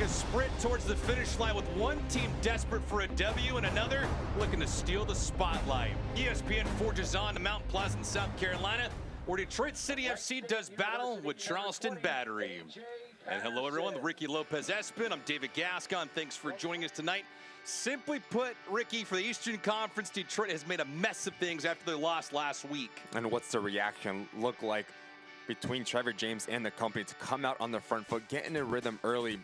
a sprint towards the finish line with one team desperate for a W and another looking to steal the spotlight. ESPN forges on to Mount Pleasant, South Carolina, where Detroit City FC does battle with Charleston Battery. And hello everyone, Ricky Lopez-Espin. I'm David Gascon. Thanks for joining us tonight. Simply put, Ricky, for the Eastern Conference, Detroit has made a mess of things after they lost last week. And what's the reaction look like between Trevor James and the company to come out on the front foot, get in a rhythm early,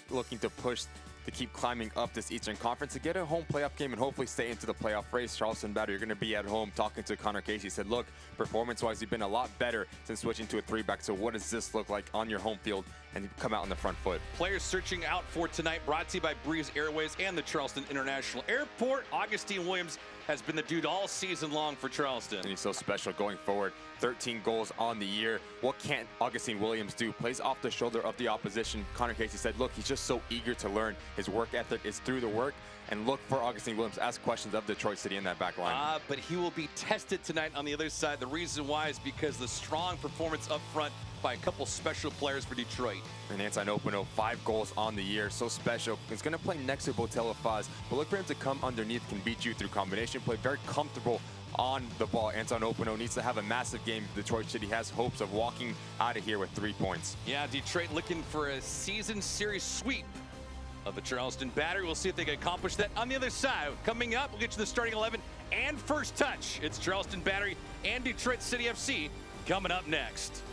looking to push to keep climbing up this Eastern Conference to get a home playoff game and hopefully stay into the playoff race. Charleston Battery, you're going to be at home. Talking to Connor Casey, he said, look, performance-wise, you've been a lot better since switching to a three-back. So what does this look like on your home field and come out on the front foot? Players searching out for tonight, brought to you by Breeze Airways and the Charleston International Airport. Augustine Williams has been the dude all season long for Charleston. And he's so special going forward. 13 goals on the year. What can't Augustine Williams do? Plays off the shoulder of the opposition. Connor Casey said, look, he's just so eager to learn. His work ethic is through the work. And look for Augustine Williams. Ask questions of Detroit City in that back line. But he will be tested tonight on the other side. The reason why is because the strong performance up front by a couple special players for Detroit. And Anton Opino, 5 goals on the year. So special. He's going to play next to Botello Faz. But look for him to come underneath, can beat you through combination play. Very comfortable on the ball. Anton Opino needs to have a massive game. Detroit City has hopes of walking out of here with 3 points. Yeah, Detroit looking for a season series sweep of the Charleston Battery. We'll see if they can accomplish that on the other side. Coming up, we'll get you the starting 11 and first touch. It's Charleston Battery and Detroit City FC coming up next.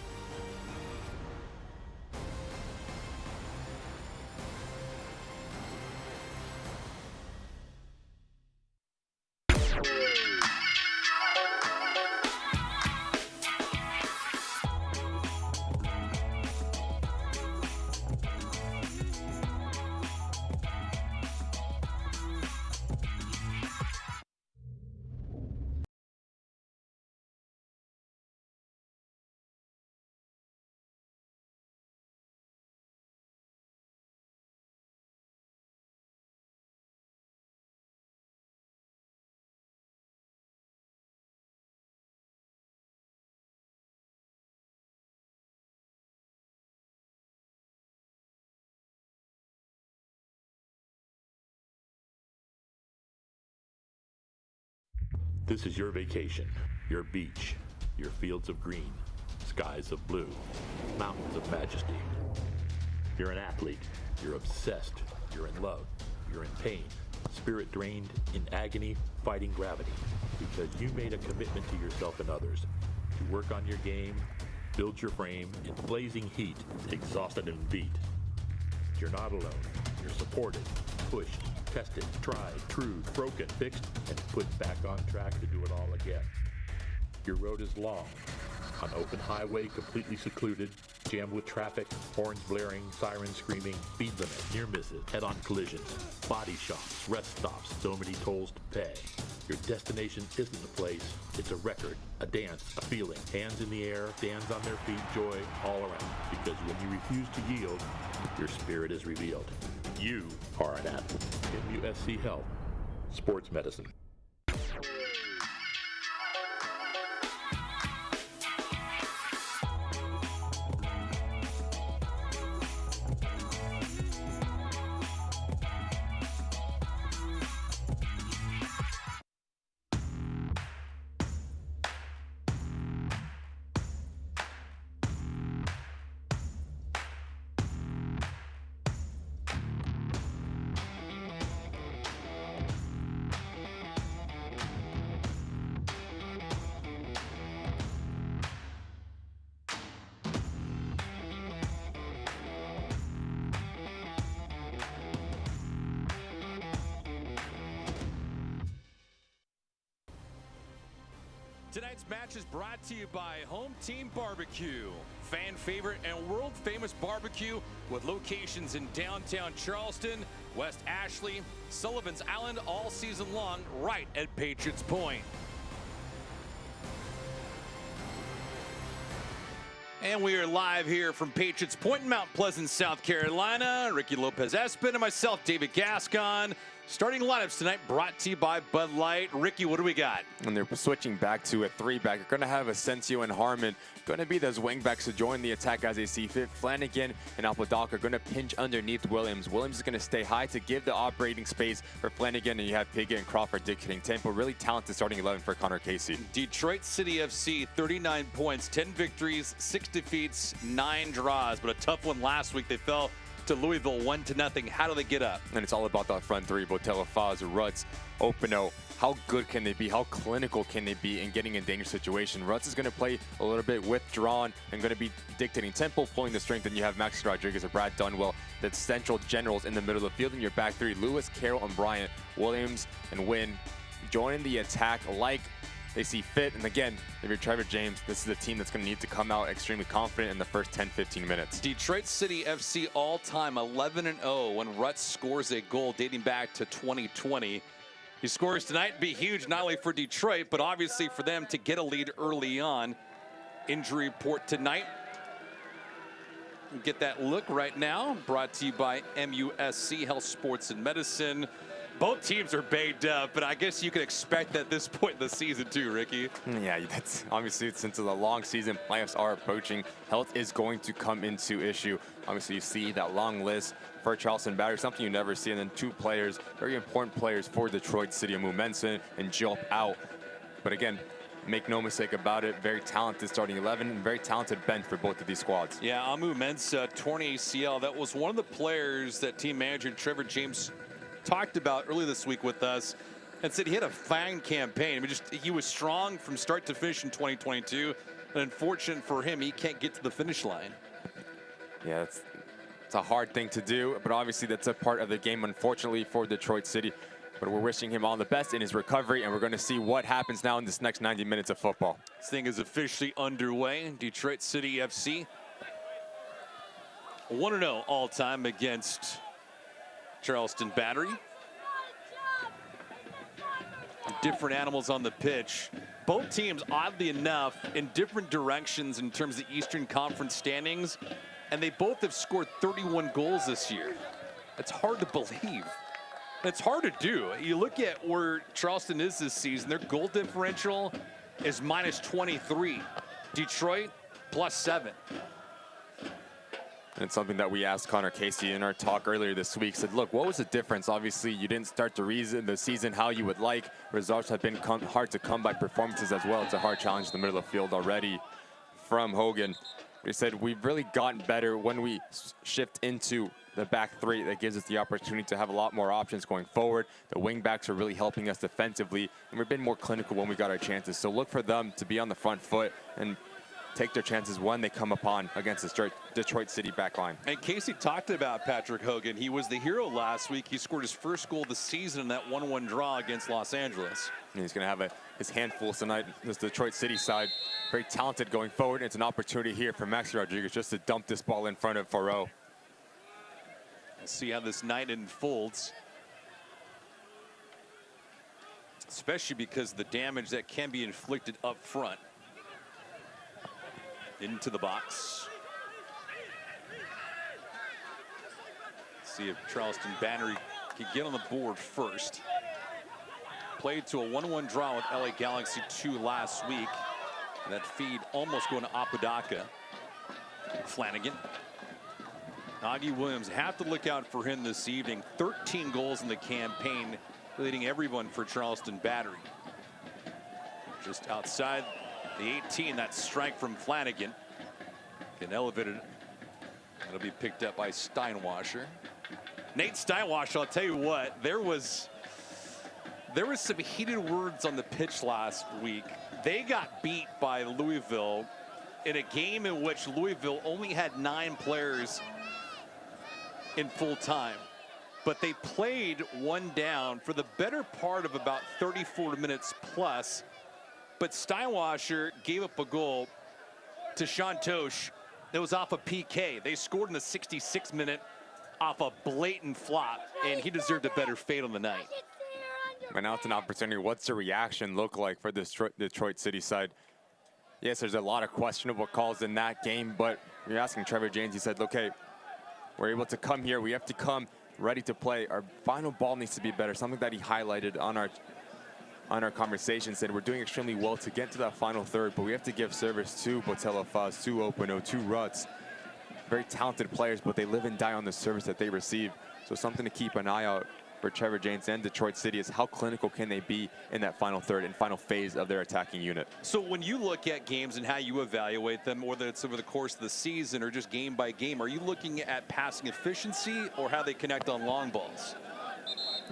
This is your vacation, your beach, your fields of green, skies of blue, mountains of majesty. You're an athlete, you're obsessed, you're in love, you're in pain, spirit drained, in agony, fighting gravity, because you made a commitment to yourself and others to work on your game, build your frame in blazing heat, exhausted and beat. You're not alone, you're supported, pushed, tested, tried, trued, broken, fixed, and put back on track to do it all again. Your road is long, on open highway, completely secluded, jammed with traffic, horns blaring, sirens screaming, speed limit, near misses, head-on collisions, body shops, rest stops, so many tolls to pay. Your destination isn't a place, it's a record, a dance, a feeling. Hands in the air, stands on their feet, joy all around. Because when you refuse to yield, your spirit is revealed. You are an athlete. MUSC Health, Sports Medicine. Tonight's match is brought to you by Home Team Barbecue, fan favorite and world famous barbecue with locations in downtown Charleston, West Ashley, Sullivan's Island all season long, right at Patriots Point. And we are live here from Patriots Point in Mount Pleasant, South Carolina. Ricky Lopez-Espin and myself, David Gascon. Starting lineups tonight brought to you by Bud Light. Ricky, what do we got? And they're switching back to a 3-back. You're going to have Asensio and Harmon going to be those wingbacks to join the attack as they see fit. Flanagan and Apodaca are going to pinch underneath Williams. Williams is going to stay high to give the operating space for Flanagan, and you have Pregame and Crawford dictating tempo. Really talented starting 11 for Connor Casey. Detroit City FC, 39 points, 10 victories, 6 defeats, 9 draws, but a tough one last week. They fell to Louisville 1-0. How do they get up? And it's all about that front three: Botella, Faz, Rutz, Opino. How good can they be? How clinical can they be in getting in dangerous situation? Rutz is going to play a little bit withdrawn and going to be dictating tempo, pulling the strength. And you have Max Rodriguez or Brad Dunwell, the central generals in the middle of the field. In your back three, Lewis, Carroll, and Bryant, Williams, and Wynn joining the attack like they see fit. And again, if you're Trevor James, this is a team that's going to need to come out extremely confident in the first 10-15 minutes. Detroit City FC all-time 11-0 when Rutz scores a goal dating back to 2020. He scores tonight, be huge not only for Detroit, but obviously for them to get a lead early on. Injury report tonight. Get that look right now. Brought to you by MUSC Health, Sports, and Medicine. Both teams are banged up, but I guess you could expect that at this point in the season too, Ricky. Yeah, that's obviously, since the long season, playoffs are approaching, health is going to come into issue. Obviously, you see that long list for Charleston Battery, something you never see, and then 2 players, very important players for Detroit City, Amu Mensah and Jilp out. But again, make no mistake about it, very talented starting 11 and very talented bench for both of these squads. Yeah, Amu Mensah, torn ACL. That was one of the players that team manager Trevor James talked about earlier this week with us and said he had a fine campaign. I mean, he was strong from start to finish in 2022. And unfortunate for him, he can't get to the finish line. Yeah, it's a hard thing to do, but obviously that's a part of the game, unfortunately, for Detroit City. But we're wishing him all the best in his recovery, and we're going to see what happens now in this next 90 minutes of football. This thing is officially underway. Detroit City FC 1-0 all-time against Charleston Battery. Different animals on the pitch. Both teams, oddly enough, in different directions in terms of the Eastern Conference standings, and they both have scored 31 goals this year. It's hard to believe. It's hard to do. You look at where Charleston is this season, their goal differential is -23. Detroit +7. And it's something that we asked Connor Casey in our talk earlier this week. Said, look, what was the difference? Obviously, you didn't start the season how you would like. Results have been hard to come by performances as well. It's a hard challenge in the middle of the field already from Hogan. He said, we've really gotten better when we shift into the back three. That gives us the opportunity to have a lot more options going forward. The wing backs are really helping us defensively, and we've been more clinical when we got our chances. So look for them to be on the front foot and take their chances when they come upon against the Detroit City backline. And Casey talked about Patrick Hogan. He was the hero last week. He scored his first goal of the season in that 1-1 draw against Los Angeles. And he's going to have his handful tonight. This Detroit City side, very talented going forward. It's an opportunity here for Max Rodriguez just to dump this ball in front of Faro. We'll see how this night unfolds, especially because of the damage that can be inflicted up front. Into the box. See if Charleston Battery can get on the board first. Played to a 1-1 draw with LA Galaxy 2 last week. That feed almost going to Apodaca. Flanagan. Augie Williams, have to look out for him this evening. 13 goals in the campaign, leading everyone for Charleston Battery. Just outside the 18, that strike from Flanagan. Can elevate it. It'll be picked up by Steinwasser. Nate Steinwasser, I'll tell you what, there was some heated words on the pitch last week. They got beat by Louisville in a game in which Louisville only had 9 players in full time. But they played one down for the better part of about 34 minutes plus. But Steinwasser gave up a goal to Shantosh that was off a PK. They scored in the 66th minute off a blatant flop, and he deserved a better fate on the night. And now it's an opportunity. What's the reaction look like for the Detroit City side? Yes, there's a lot of questionable calls in that game, but you're asking Trevor James. He said, okay, we're able to come here. We have to come ready to play. Our final ball needs to be better, something that he highlighted on our conversation. Said we're doing extremely well to get to that final third, but we have to give service to Botella Faz, to Openo, to Ruts. Very talented players, but they live and die on the service that they receive. So something to keep an eye out for Trevor James and Detroit City is how clinical can they be in that final third and final phase of their attacking unit. So when you look at games and how you evaluate them, whether it's over the course of the season or just game by game, are you looking at passing efficiency or how they connect on long balls?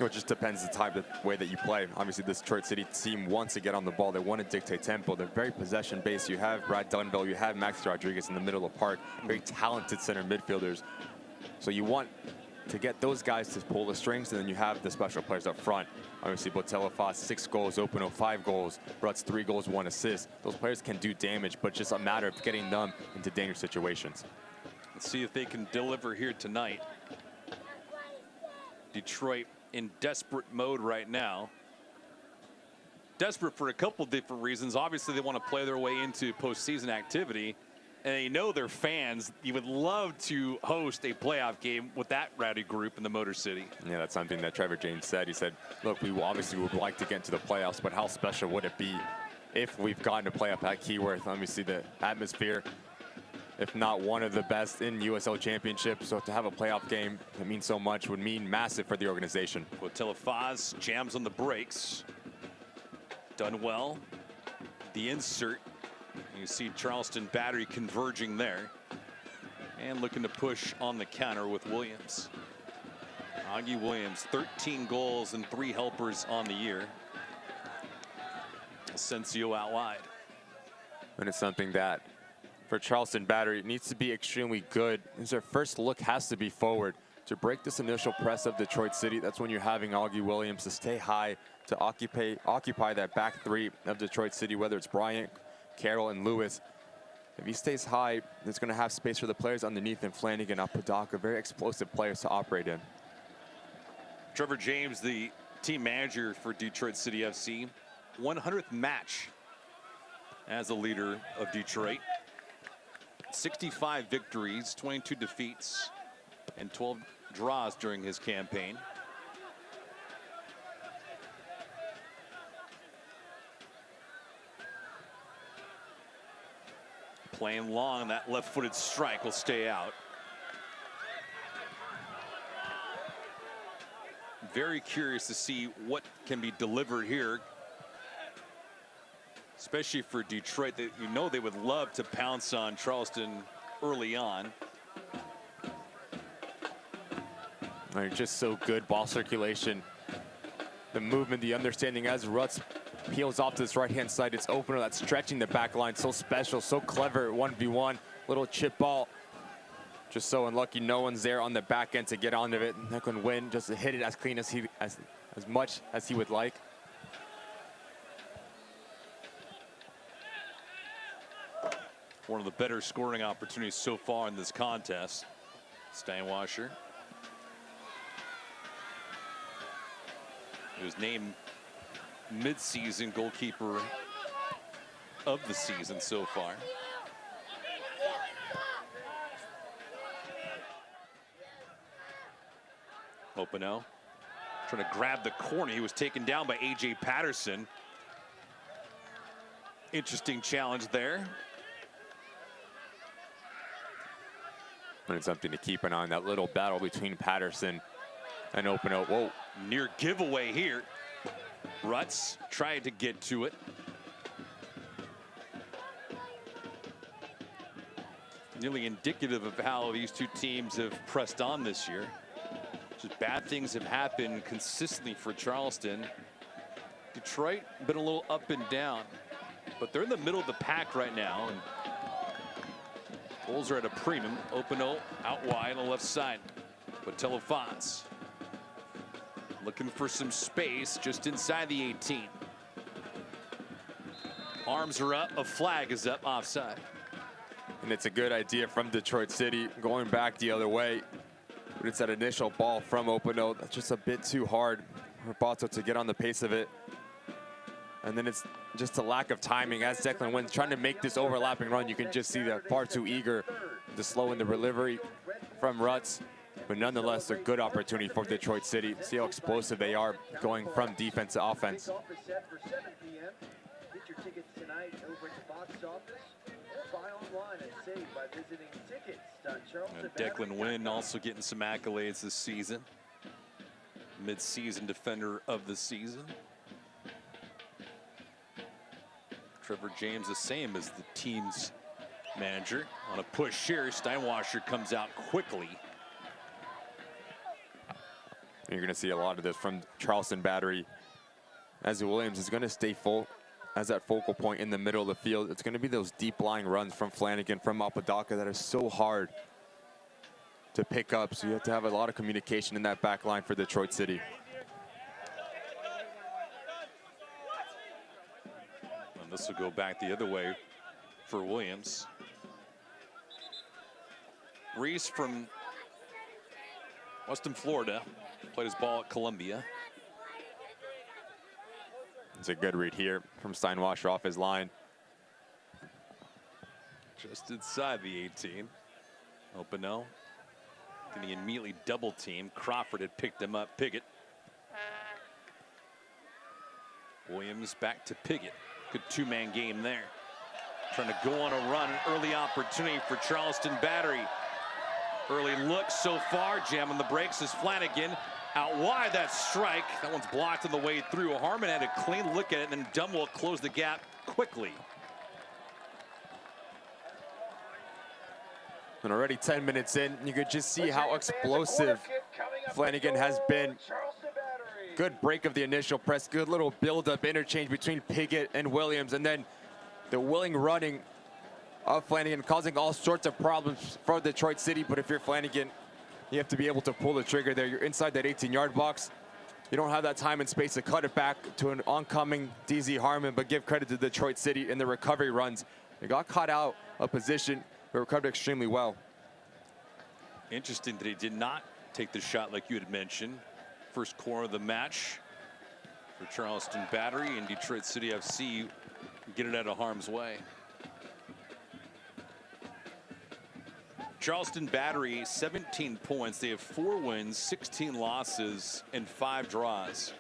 It just depends the type of way that you play. Obviously, this Detroit City team wants to get on the ball. They want to dictate tempo. They're very possession-based. You have Brad Dunville, you have Max Rodriguez in the middle of the park, very talented center midfielders. So you want to get those guys to pull the strings, and then you have the special players up front. Obviously, Botella Faz, 6 goals, Openo, 5 goals, Ruts, 3 goals, 1 assist. Those players can do damage, but just a matter of getting them into dangerous situations. Let's see if they can deliver here tonight. Detroit in desperate mode right now. Desperate for a couple different reasons. Obviously, they want to play their way into postseason activity. And they know their fans, you would love to host a playoff game with that rowdy group in the Motor City. Yeah, that's something that Trevor James said. He said, look, we obviously would like to get into the playoffs, but how special would it be if we've gotten to playoff at Keyworth? Obviously, the atmosphere, if not one of the best in USL Championship. So to have a playoff game that means so much would mean massive for the organization. Botella Faz jams on the brakes. Done well. The insert. You see Charleston Battery converging there. And looking to push on the counter with Williams. Augie Williams, 13 goals and 3 helpers on the year. Asensio out wide. And it's something that, for Charleston Battery, it needs to be extremely good. Their first look has to be forward. To break this initial press of Detroit City, that's when you're having Augie Williams to stay high, to occupy that back three of Detroit City, whether it's Bryant, Carroll, and Lewis. If he stays high, there's going to have space for the players underneath him. Flanagan, Apodaca, very explosive players to operate in. Trevor James, the team manager for Detroit City FC, 100th match as a leader of Detroit. 65 victories, 22 defeats, and 12 draws during his campaign. Playing long, that left-footed strike will stay out. Very curious to see what can be delivered here, especially for Detroit. That you know they would love to pounce on Charleston early on. They're just so good. Ball circulation, the movement, the understanding as Ruts peels off to this right-hand side. It's Openo that's stretching the back line. So special, so clever. 1v1, little chip ball. Just so unlucky no one's there on the back end to get onto it. And that can win, just to hit it as clean as as much as he would like. One of the better scoring opportunities so far in this contest. Steinwasser. He was named mid-season goalkeeper of the season so far. Openo trying to grab the corner. He was taken down by AJ Patterson. Interesting challenge there. And it's something to keep an eye on, that little battle between Patterson and Openo. Whoa. Near giveaway here. Ruts tried to get to it. Nearly indicative of how these two teams have pressed on this year. Just bad things have happened consistently for Charleston. Detroit been a little up and down, but they're in the middle of the pack right now. And goals are at a premium. Openo out wide on the left side. Botella Faz looking for some space just inside the 18. Arms are up, a flag is up, offside. And it's a good idea from Detroit City, going back the other way. But it's that initial ball from Openo that's just a bit too hard for Bato to get on the pace of it. And then it's just a lack of timing as Declan Wynn's trying to make this overlapping run. You can just see that far too eager to slow in the delivery from Ruts. But nonetheless, a good opportunity for Detroit City. See how explosive they are going from defense to offense. Get your tickets tonight over at the box office or buy online and save by visiting tickets.charleston. Declan Wynn also getting some accolades this season. Mid-season defender of the season. Trevor James the same as the team's manager. On a push here, Steinwasser comes out quickly. You're going to see a lot of this from Charleston Battery, as Williams is going to stay full as that focal point in the middle of the field. It's going to be those deep lying runs from Flanagan, from Apodaca, that is so hard to pick up. So you have to have a lot of communication in that back line for Detroit City. And this will go back the other way for Williams. Reese from Western Florida played his ball at Columbia. It's a good read here from Steinwasser off his line. Just inside the 18. Openo getting immediately double team. Crawford had picked him up. Piggott. Williams back to Piggott. Good two-man game there. Trying to go on a run. An early opportunity for Charleston Battery. Early look so far. Jamming the brakes is Flanagan. Out wide, that strike. That one's blocked on the way through. Harmon had a clean look at it, and then Dunwell closed the gap quickly. And already 10 minutes in, you could just see how explosive Flanagan has been. Good break of the initial press. Good little build-up interchange between Piggott and Williams. And then the willing running of Flanagan, causing all sorts of problems for Detroit City. But if you're Flanagan, you have to be able to pull the trigger there. You're inside that 18-yard box. You don't have that time and space to cut it back to an oncoming DZ Harmon, but give credit to Detroit City in the recovery runs. They got caught out of position, but recovered extremely well. Interesting that he did not take the shot like you had mentioned. First corner of the match for Charleston Battery, and Detroit City FC get it out of harm's way. Charleston Battery, 17 points. They have 4 wins, 16 losses, and 5 draws.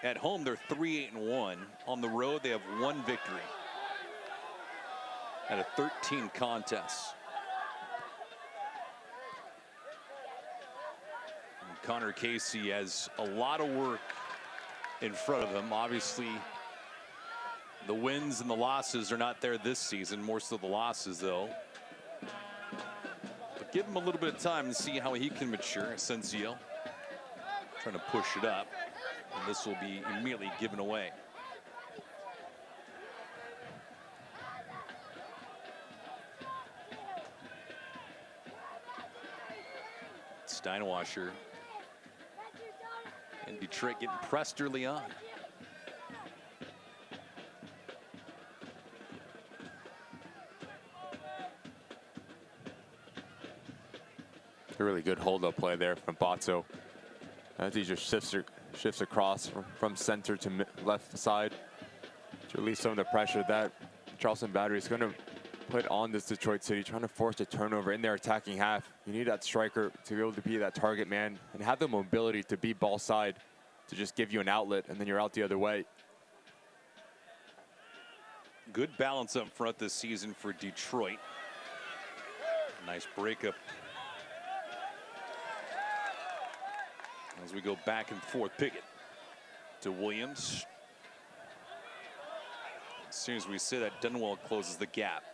At home, they're 3-8-1. On the road, they have 1 victory out of 13 contests. And Connor Casey has a lot of work in front of him. Obviously, the wins and the losses are not there this season, more so the losses, though. Give him a little bit of time and see how he can mature. Asensio trying to push it up, and this will be immediately given away. Steinwasser and Detroit getting pressed early on. A really good hold-up play there from Botso, as he just shifts across from center to left side to release some of the pressure that Charleston Battery is going to put on this Detroit City, trying to force a turnover in their attacking half. You need that striker to be able to be that target man and have the mobility to be ball side, to just give you an outlet, and then you're out the other way. Good balance up front this season for Detroit. Nice breakup as we go back and forth. Piggott to Williams. As soon as we say that, Dunwell closes the gap.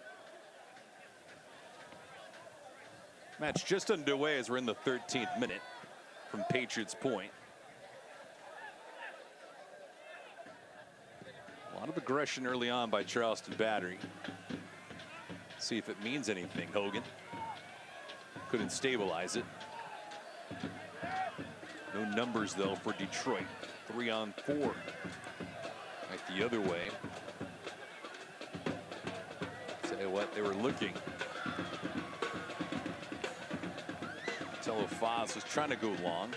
Match just underway as we're in the 13th minute from Patriots Point. A lot of aggression early on by Charleston Battery. See if it means anything. Hogan couldn't stabilize it. No numbers, though, for Detroit. 3-on-4. Right the other way. Tell you what, they were looking. Tello Foz was trying to go long.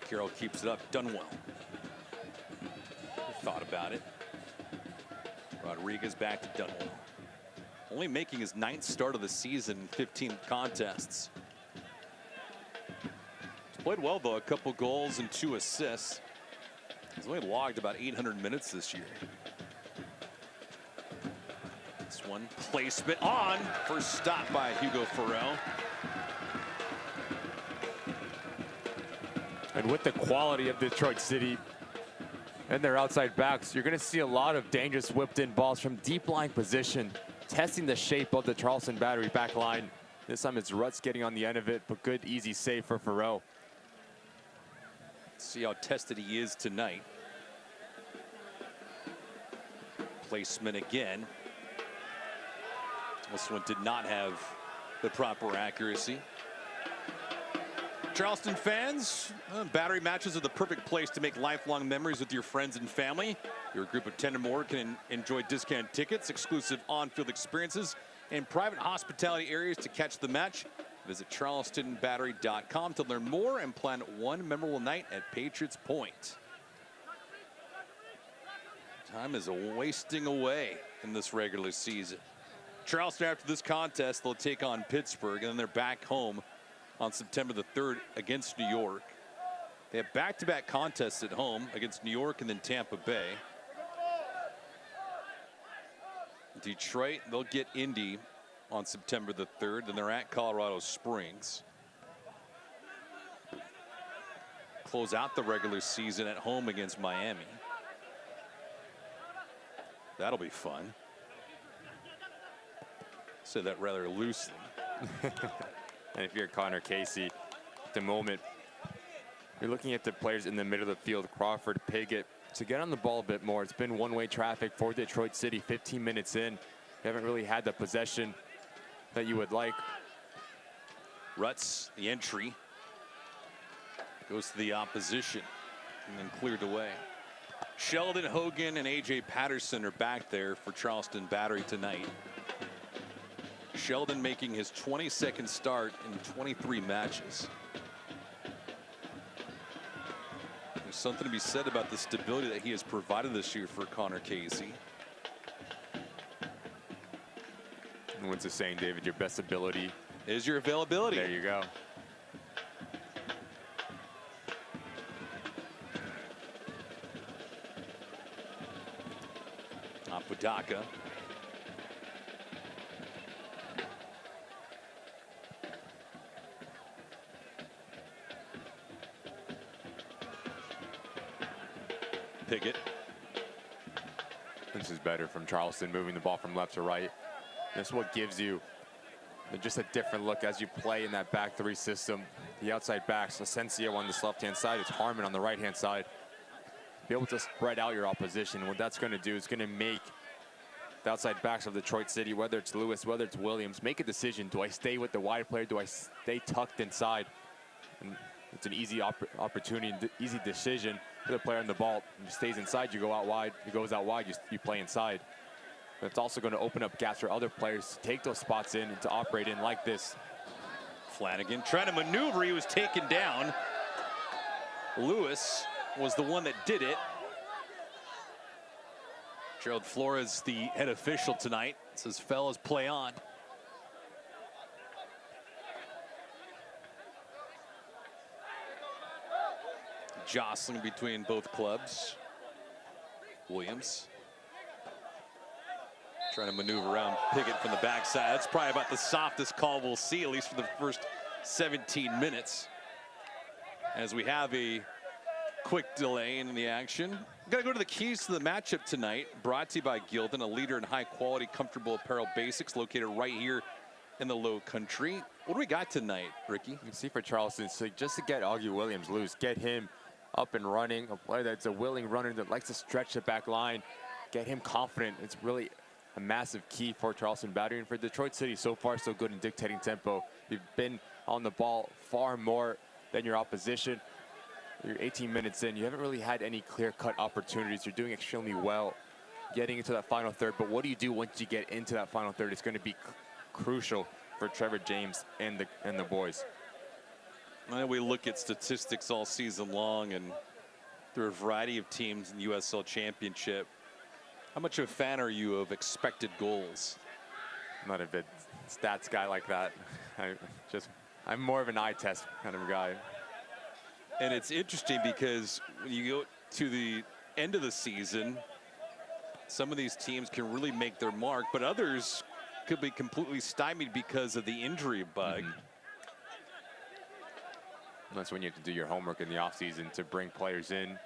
Carroll keeps it up. Dunwell. Thought about it. Rodriguez back to Dunwell. only making his 9th start of the season in 15 contests. He's played well, though. A couple goals and 2 assists. He's only logged about 800 minutes this year. This one placement on. First stop by Hugo Farrell. And with the quality of Detroit City and their outside backs, you're going to see a lot of dangerous whipped in balls from deep line position, testing the shape of the Charleston Battery back line. This time it's Rutz getting on the end of it, but good easy save for Farrell. See how tested he is tonight. Placement again. This one did not have the proper accuracy. Charleston fans, Battery matches are the perfect place to make lifelong memories with your friends and family. Your group of 10 or more can enjoy discounted tickets, exclusive on-field experiences, and private hospitality areas to catch the match. Visit charlestonbattery.com to learn more and plan one memorable night at Patriots Point. Time is wasting away in this regular season. Charleston, after this contest, they'll take on Pittsburgh, and then they're back home on September the 3rd against New York. They have back-to-back contests at home against New York and then Tampa Bay. Detroit, they'll get Indy on September the 3rd, then they're at Colorado Springs. Close out the regular season at home against Miami. That'll be fun. Say that rather loosely. And if you're Connor Casey, at the moment, you're looking at the players in the middle of the field, Crawford, Piggott, to get on the ball a bit more. It's been one-way traffic for Detroit City, 15 minutes in. You haven't really had the possession that you would like. Rutz, the entry, goes to the opposition and then cleared away. Sheldon, Hogan, and A.J. Patterson are back there for Charleston Battery tonight. Sheldon making his 22nd start in 23 matches. There's something to be said about the stability that he has provided this year for Connor Casey. And what's the saying, David? Your best ability is your availability. There you go. Apodaca. Piggott. This is better from Charleston, moving the ball from left to right. That's what gives you just a different look as you play in that back three system. The outside backs, Asensio on this left-hand side, it's Harmon on the right-hand side. Be able to spread out your opposition. What that's going to do is going to make the outside backs of Detroit City, whether it's Lewis, whether it's Williams, make a decision. Do I stay with the wide player? Do I stay tucked inside? And it's an easy opportunity, easy decision for the player on the ball. He stays inside, you go out wide. He goes out wide, you play inside. But it's also going to open up gaps for other players to take those spots in and to operate in like this. Flanagan trying to maneuver. He was taken down. Lewis was the one that did it. Gerald Flores, the head official tonight, says, fellas, play on. Jostling between both clubs. Williams trying to maneuver around Piggott from the backside. That's probably about the softest call we'll see, at least for the first 17 minutes. As we have a quick delay in the action. Got to go to the keys to the matchup tonight. Brought to you by Gildan, a leader in high-quality, comfortable apparel basics, located right here in the Low Country. What do we got tonight, Ricky? You can see for Charleston, so just to get Augie Williams loose, get him up and running, a player that's a willing runner that likes to stretch the back line, get him confident. It's really a massive key for Charleston Battery, and for Detroit City. So far, so good in dictating tempo. You've been on the ball far more than your opposition. You're 18 minutes in. You haven't really had any clear-cut opportunities. You're doing extremely well getting into that final third. But what do you do once you get into that final third? It's going to be crucial for Trevor James and the boys. I know we look at statistics all season long and through a variety of teams in the USL Championship. How much of a fan are you of expected goals? not a big stats guy like that. I'm more of an eye test kind of guy. And it's interesting because when you go to the end of the season, some of these teams can really make their mark, but others could be completely stymied because of the injury bug. That's when you have to do your homework in the offseason to bring players in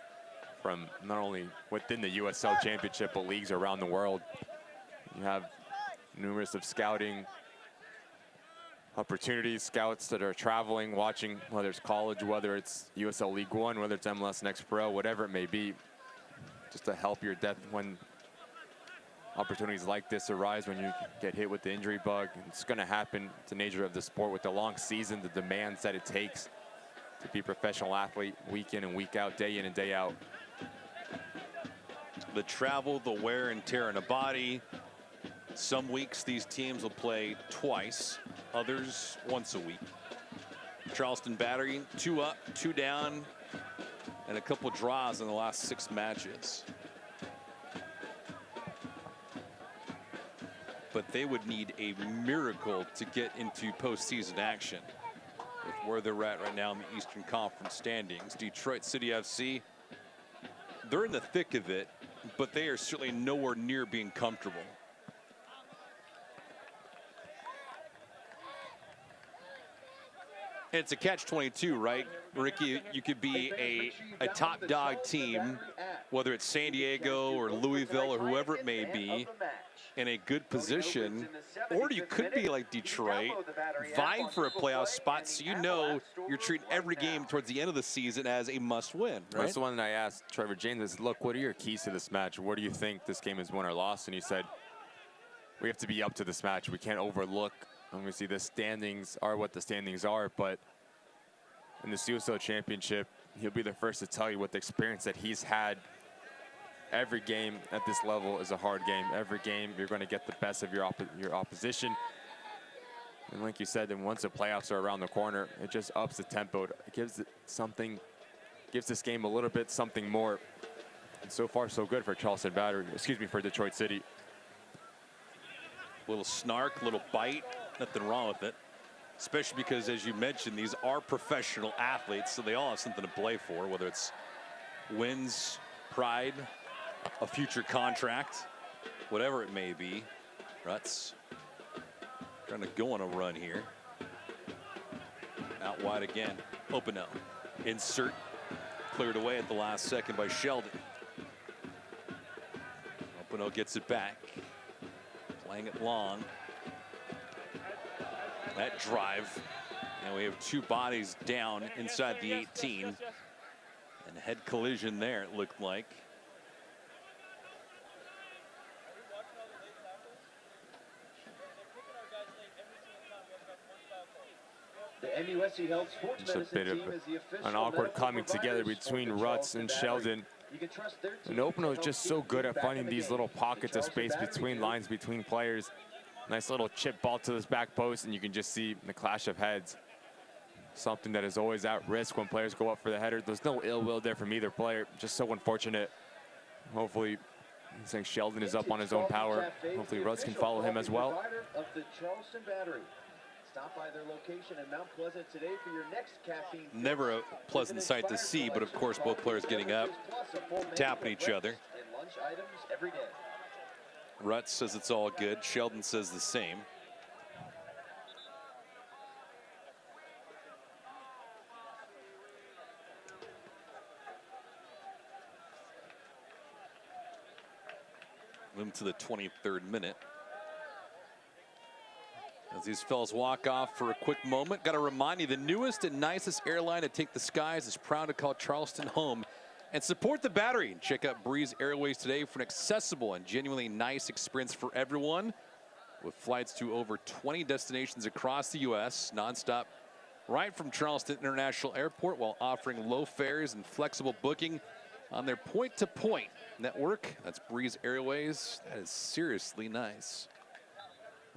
from not only within the USL Championship, but leagues around the world. You have numerous of scouting opportunities, scouts that are traveling, watching, whether it's college, whether it's USL League One, whether it's MLS Next Pro, whatever it may be, just to help your depth when opportunities like this arise, when you get hit with the injury bug. It's going to happen. It's the nature of the sport with the long season, the demands that it takes to be a professional athlete week in and week out, day in and day out. The travel, the wear and tear on a body. Some weeks these teams will play twice, others once a week. Charleston Battery, 2 up, 2 down, and a couple draws in the last 6 matches. But they would need a miracle to get into postseason action with where they're at right now in the Eastern Conference standings. Detroit City FC, they're in the thick of it, but they are certainly nowhere near being comfortable. It's a catch-22, right, Ricky? You could be a top dog team, whether it's San Diego or Louisville or whoever it may be, in a good position, or you could be like Detroit, vying for a playoff spot, so you know you're treating every game towards the end of the season as a must-win, right? That's the one that I asked Trevor James is, look, what are your keys to this match? What do you think this game is won or lost? And he said, we have to be up to this match. We can't overlook. Obviously, the standings are what the standings are, but in the USL Championship, he'll be the first to tell you with the experience that he's had. Every game at this level is a hard game. Every game, you're going to get the best of your opposition. And like you said, then once the playoffs are around the corner, it just ups the tempo. It gives it something, gives this game a little bit something more. And so far, so good for Charleston Battery. Excuse me, for Detroit City. Little snark, little bite, nothing wrong with it. Especially because, as you mentioned, these are professional athletes, so they all have something to play for, whether it's wins, pride, a future contract, whatever it may be. Rutz trying to go on a run here. Out wide again. Openo. Insert. Cleared away at the last second by Sheldon. Openo gets it back. Playing it long. That drive. And we have 2 bodies down inside the 18. And a head collision there, it looked like. The MUSC Health Sports Just a Medicine bit of team is the official an awkward medical coming together providers between of the Rutz Charleston and Battery. Sheldon. You can trust their And team Openo to is help just keep so you good at back finding in the these game. little The pockets of Charleston space Battery between team. lines, between players. Nice little chip ball to this back post, and you can just see the clash of heads. Something that is always at risk when players go up for the header. There's no ill will there from either player. Just so unfortunate. Hopefully, I think Sheldon is up on his own power. Hopefully, Rutz can follow him as well. Of the Charleston Battery. Stop by their location in Mount Pleasant today for your next caffeine. Never a pleasant sight to see, but of course both players getting up, tapping each other. And lunch items every day. Rutz says it's all good. Sheldon says the same. Move to the 23rd minute. As these fellas walk off for a quick moment, got to remind you, the newest and nicest airline to take the skies is proud to call Charleston home and support the Battery. Check out Breeze Airways today for an accessible and genuinely nice experience for everyone, with flights to over 20 destinations across the U.S. nonstop right from Charleston International Airport, while offering low fares and flexible booking on their point-to-point network. That's Breeze Airways. That is seriously nice.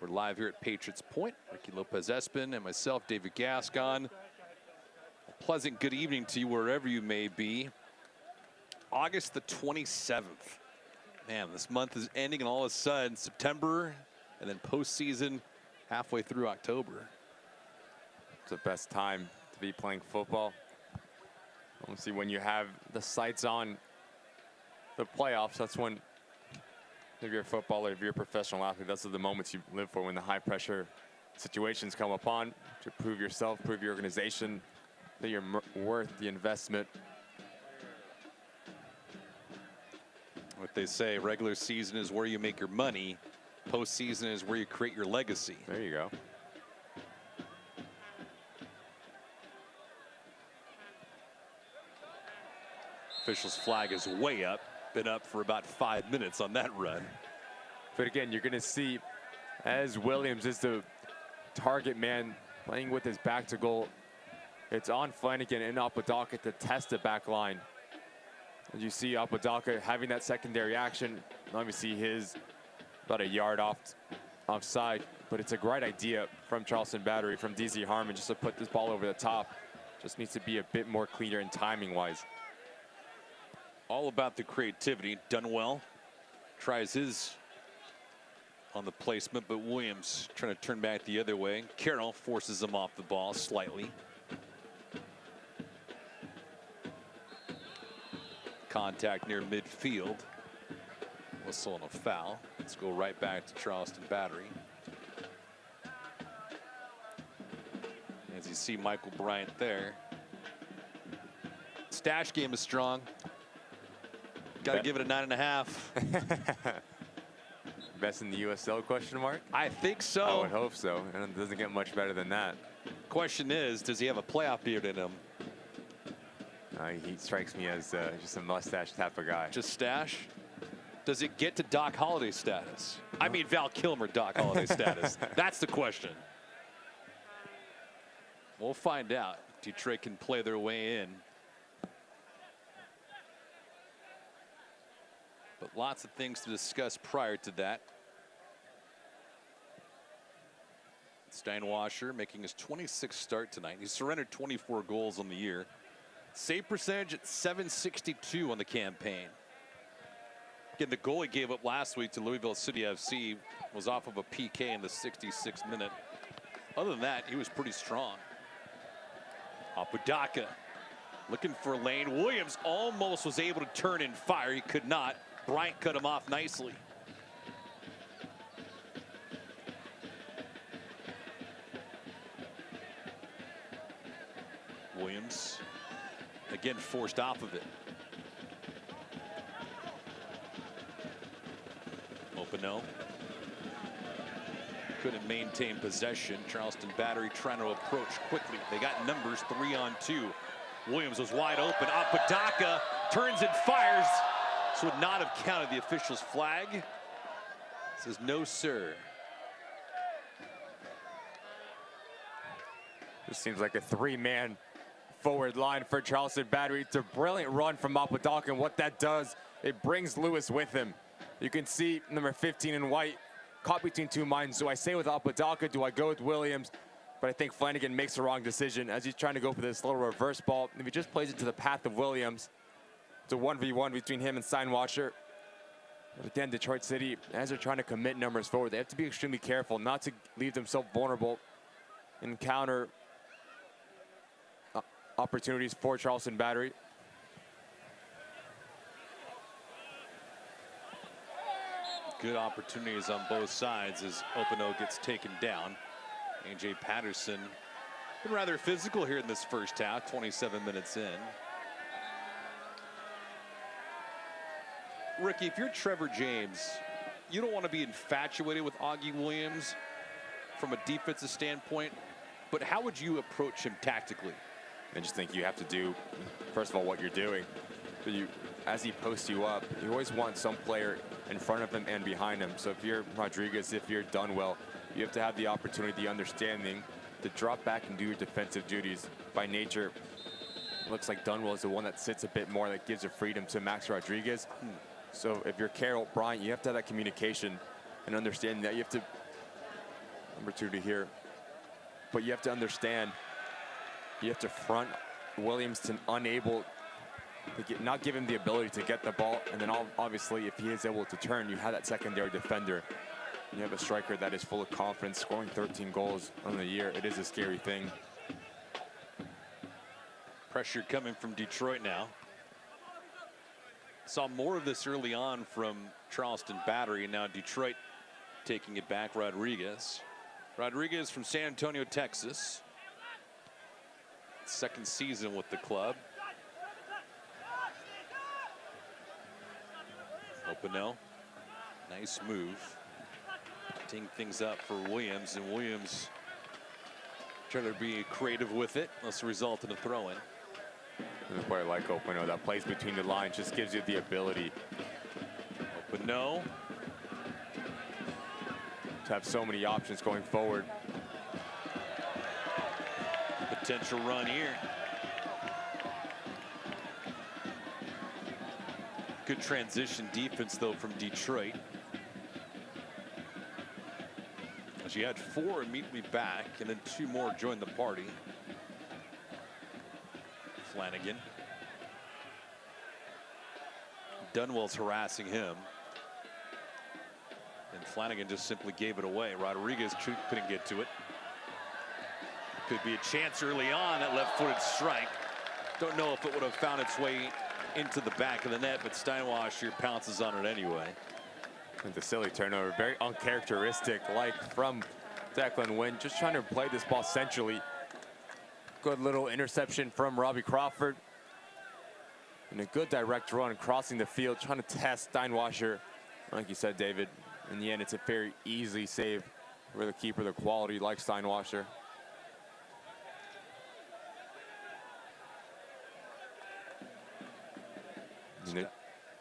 We're live here at Patriots Point. Ricky Lopez-Espin and myself, David Gascon. A pleasant good evening to you wherever you may be. August the 27th. Man, this month is ending, and all of a sudden, September and then postseason halfway through October. It's the best time to be playing football. Obviously, when you have the sights on the playoffs, that's when, if you're a footballer, if you're a professional athlete, those are the moments you live for, when the high pressure situations come upon, to prove yourself, prove your organization that you're worth the investment. What they say, regular season is where you make your money. Postseason is where you create your legacy. There you go. Official's flag is way up. Been up for about 5 minutes on that run. But again, you're going to see, as Williams is the target man playing with his back to goal, it's on Flanagan and Apodaca to test the back line. As you see Apodaca having that secondary action, obviously his about a yard offside, but it's a great idea from Charleston Battery, from DZ Harmon, just to put this ball over the top. Just needs to be a bit more cleaner in timing wise. All about the creativity. Dunwell tries his on the placement, but Williams trying to turn back the other way. Carroll forces him off the ball slightly. Contact near midfield. Whistle and a foul. Let's go right back to Charleston Battery. As you see Michael Bryant there. Stash game is strong. Got to give it a 9.5. Best in the USL, question mark? I think so. I would hope so. And it doesn't get much better than that. Question is, does he have a playoff beard in him? He strikes me as just a mustache type of guy. Just stash? Does it get to Doc Holliday status? I mean Val Kilmer Doc Holliday status. That's the question. We'll find out. Detroit can play their way in. But lots of things to discuss prior to that. Steinwasser making his 26th start tonight. He's surrendered 24 goals on the year. Save percentage at .762 on the campaign. Again, the goal he gave up last week to Louisville City FC was off of a PK in the 66th minute. Other than that, he was pretty strong. Apodaca looking for a lane. Williams almost was able to turn and fire. He could not. Bryant cut him off nicely. Williams again forced off of it. Opino couldn't maintain possession. Charleston Battery trying to approach quickly. They got numbers 3-on-2. Williams was wide open. Apodaca turns and fires. This would not have counted. The official's flag says no, sir. This seems like a three-man forward line for Charleston Battery. It's a brilliant run from Apodaca, and what that does, it brings Lewis with him. You can see number 15 in white caught between two minds. Do I stay with Apodaca? Do I go with Williams? But I think Flanagan makes the wrong decision as he's trying to go for this little reverse ball. If he just plays it to the path of Williams, it's a 1v1 between him and Steinwasser. But again, Detroit City, as they're trying to commit numbers forward, they have to be extremely careful not to leave themselves vulnerable and counter opportunities for Charleston Battery. Good opportunities on both sides as Opino gets taken down. AJ Patterson been rather physical here in this first half, 27 minutes in. Ricky, if you're Trevor James, you don't want to be infatuated with Augie Williams from a defensive standpoint, but how would you approach him tactically? I just think you have to do, first of all, what you're doing. But as he posts you up, you always want some player in front of him and behind him. So if you're Rodriguez, if you're Dunwell, you have to have the opportunity, the understanding to drop back and do your defensive duties. By nature, it looks like Dunwell is the one that sits a bit more, that gives the freedom to Max Rodriguez. So if you're Carroll Bryant, you have to have that communication and understanding that you have to, number two to here, but you have to understand, you have to front Williams to unable to not give him the ability to get the ball, and then obviously if he is able to turn, you have that secondary defender You have a striker that is full of confidence, scoring 13 goals on the year. It is a scary thing. Pressure coming from Detroit now. Saw more of this early on from Charleston Battery, and now Detroit taking it back. Rodriguez from San Antonio, Texas. Second season with the club. Opino, nice move. Teeing things up for Williams, and Williams trying to be creative with it. Let's result in a throw-in. A player like Opino that plays between the lines just gives you the ability. Opino. To have so many options going forward. Potential run here. Good transition defense, though, from Detroit. She had 4 immediately back, and then 2 more joined the party. Flanagan. Dunwell's harassing him. And Flanagan just simply gave it away. Rodriguez couldn't get to it. Could be a chance early on, that left-footed strike. Don't know if it would have found its way into the back of the net, but Steinwasser pounces on it anyway. And the silly turnover, very uncharacteristic, like from Declan Wynn, just trying to play this ball centrally. Good little interception from Robbie Crawford. And a good direct run crossing the field, trying to test Steinwasser. Like you said, David, in the end, it's a very easy save for the keeper, the quality like Steinwasser.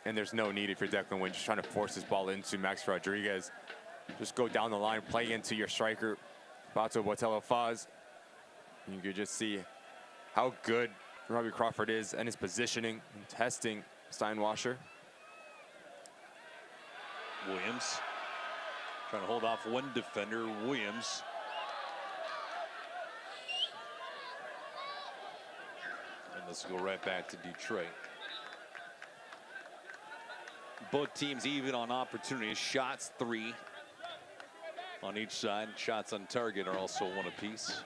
And there's no need if you're Declan Wynn, just trying to force this ball into Max Rodriguez. Just go down the line, play into your striker, Bato Botello Faz. You could just see how good Robbie Crawford is and his positioning and testing Steinwasser. Williams trying to hold off one defender. Williams. And this will go right back to Detroit. Both teams even on opportunities. Shots 3 on each side. Shots on target are also 1 apiece.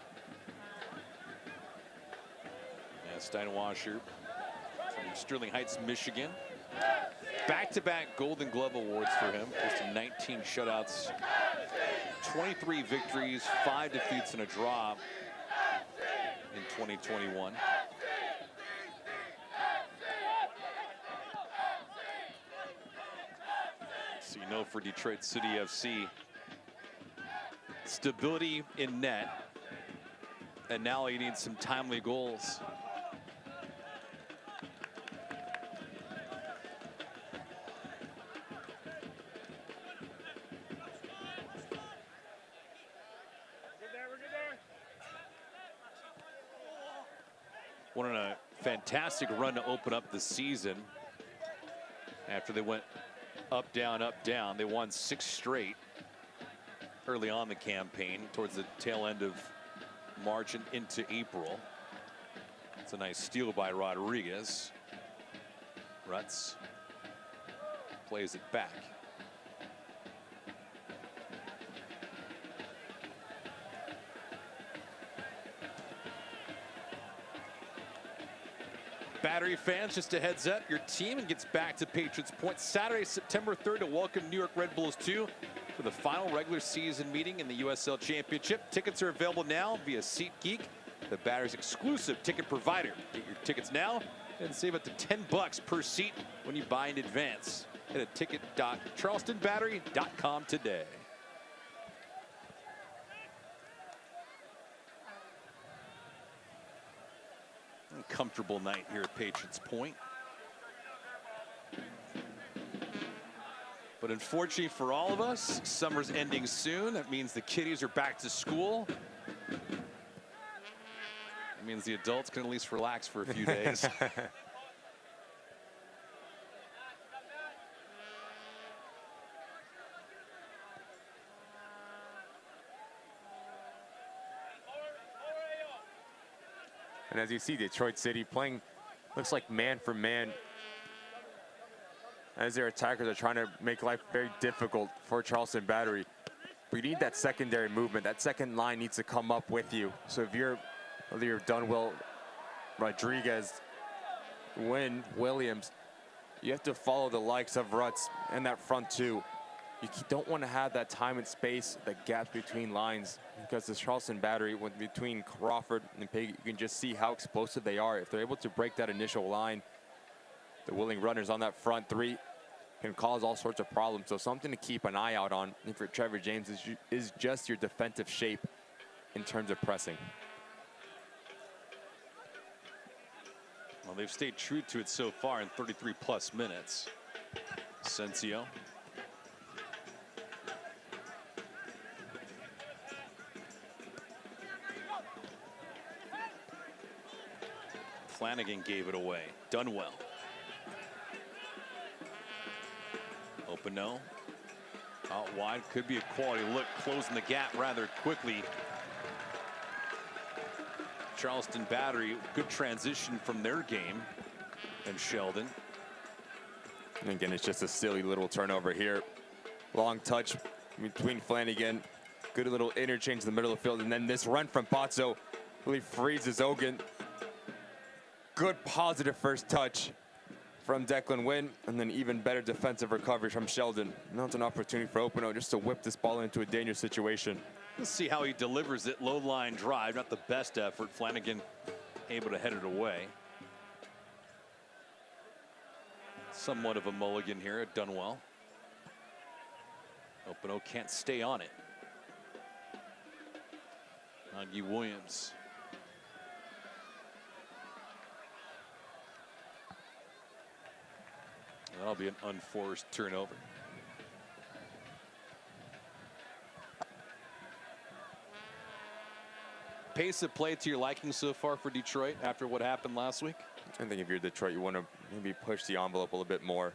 And Steinwasser from Sterling Heights, Michigan. Back-to-back Golden Glove awards for him. Posting 19 shutouts, 23 victories, 5 defeats, and a draw in 2021. So you know, for Detroit City FC, stability in net, and now he needs some timely goals. Went on a fantastic run to open up the season after they went up, down, up, down. They won 6 straight early on the campaign towards the tail end of March and into April. It's a nice steal by Rodriguez. Rutz plays it back. Battery fans, just a heads up, your team gets back to Patriots Point Saturday, September 3rd to welcome New York Red Bulls 2 for the final regular season meeting in the USL Championship. Tickets are available now via SeatGeek, the Battery's exclusive ticket provider. Get your tickets now and save up to $10 per seat when you buy in advance. Head to ticket.charlestonbattery.com today. Comfortable night here at Patriots Point. But unfortunately for all of us, summer's ending soon. That means the kiddies are back to school. It means the adults can at least relax for a few days. And as you see, Detroit City playing, looks like man for man, as their attackers are trying to make life very difficult for Charleston Battery. But you need that secondary movement. That second line needs to come up with you. So if you're, whether you're Dunwell, Rodriguez, Wynn, Williams, you have to follow the likes of Rutz and that front two. You don't want to have that time and space, the gaps between lines, because the Charleston battery, between Crawford and Pig, you can just see how explosive they are. If they're able to break that initial line, the willing runners on that front three can cause all sorts of problems. So something to keep an eye out on for Trevor James is just your defensive shape in terms of pressing. Well, they've stayed true to it so far in 33+ minutes. Sensio. Flanagan gave it away. Dunwell. Openo. Out wide. Could be a quality look. Closing the gap rather quickly. Charleston battery. Good transition from their game. And Sheldon. And again, it's just a silly little turnover here. Long touch between Flanagan. Good little interchange in the middle of the field. And then this run from Pozzo really freezes Ogun. Good positive first touch from Declan Wynn, and then even better defensive recovery from Sheldon. Now it's an opportunity for Openo just to whip this ball into a dangerous situation. Let's see how he delivers it. Low line drive, not the best effort. Flanagan able to head it away. Somewhat of a mulligan here at Dunwell. Openo can't stay on it. Augie Williams. That'll be an unforced turnover. Pace of play to your liking so far for Detroit after what happened last week? I think if you're Detroit, you want to maybe push the envelope a little bit more.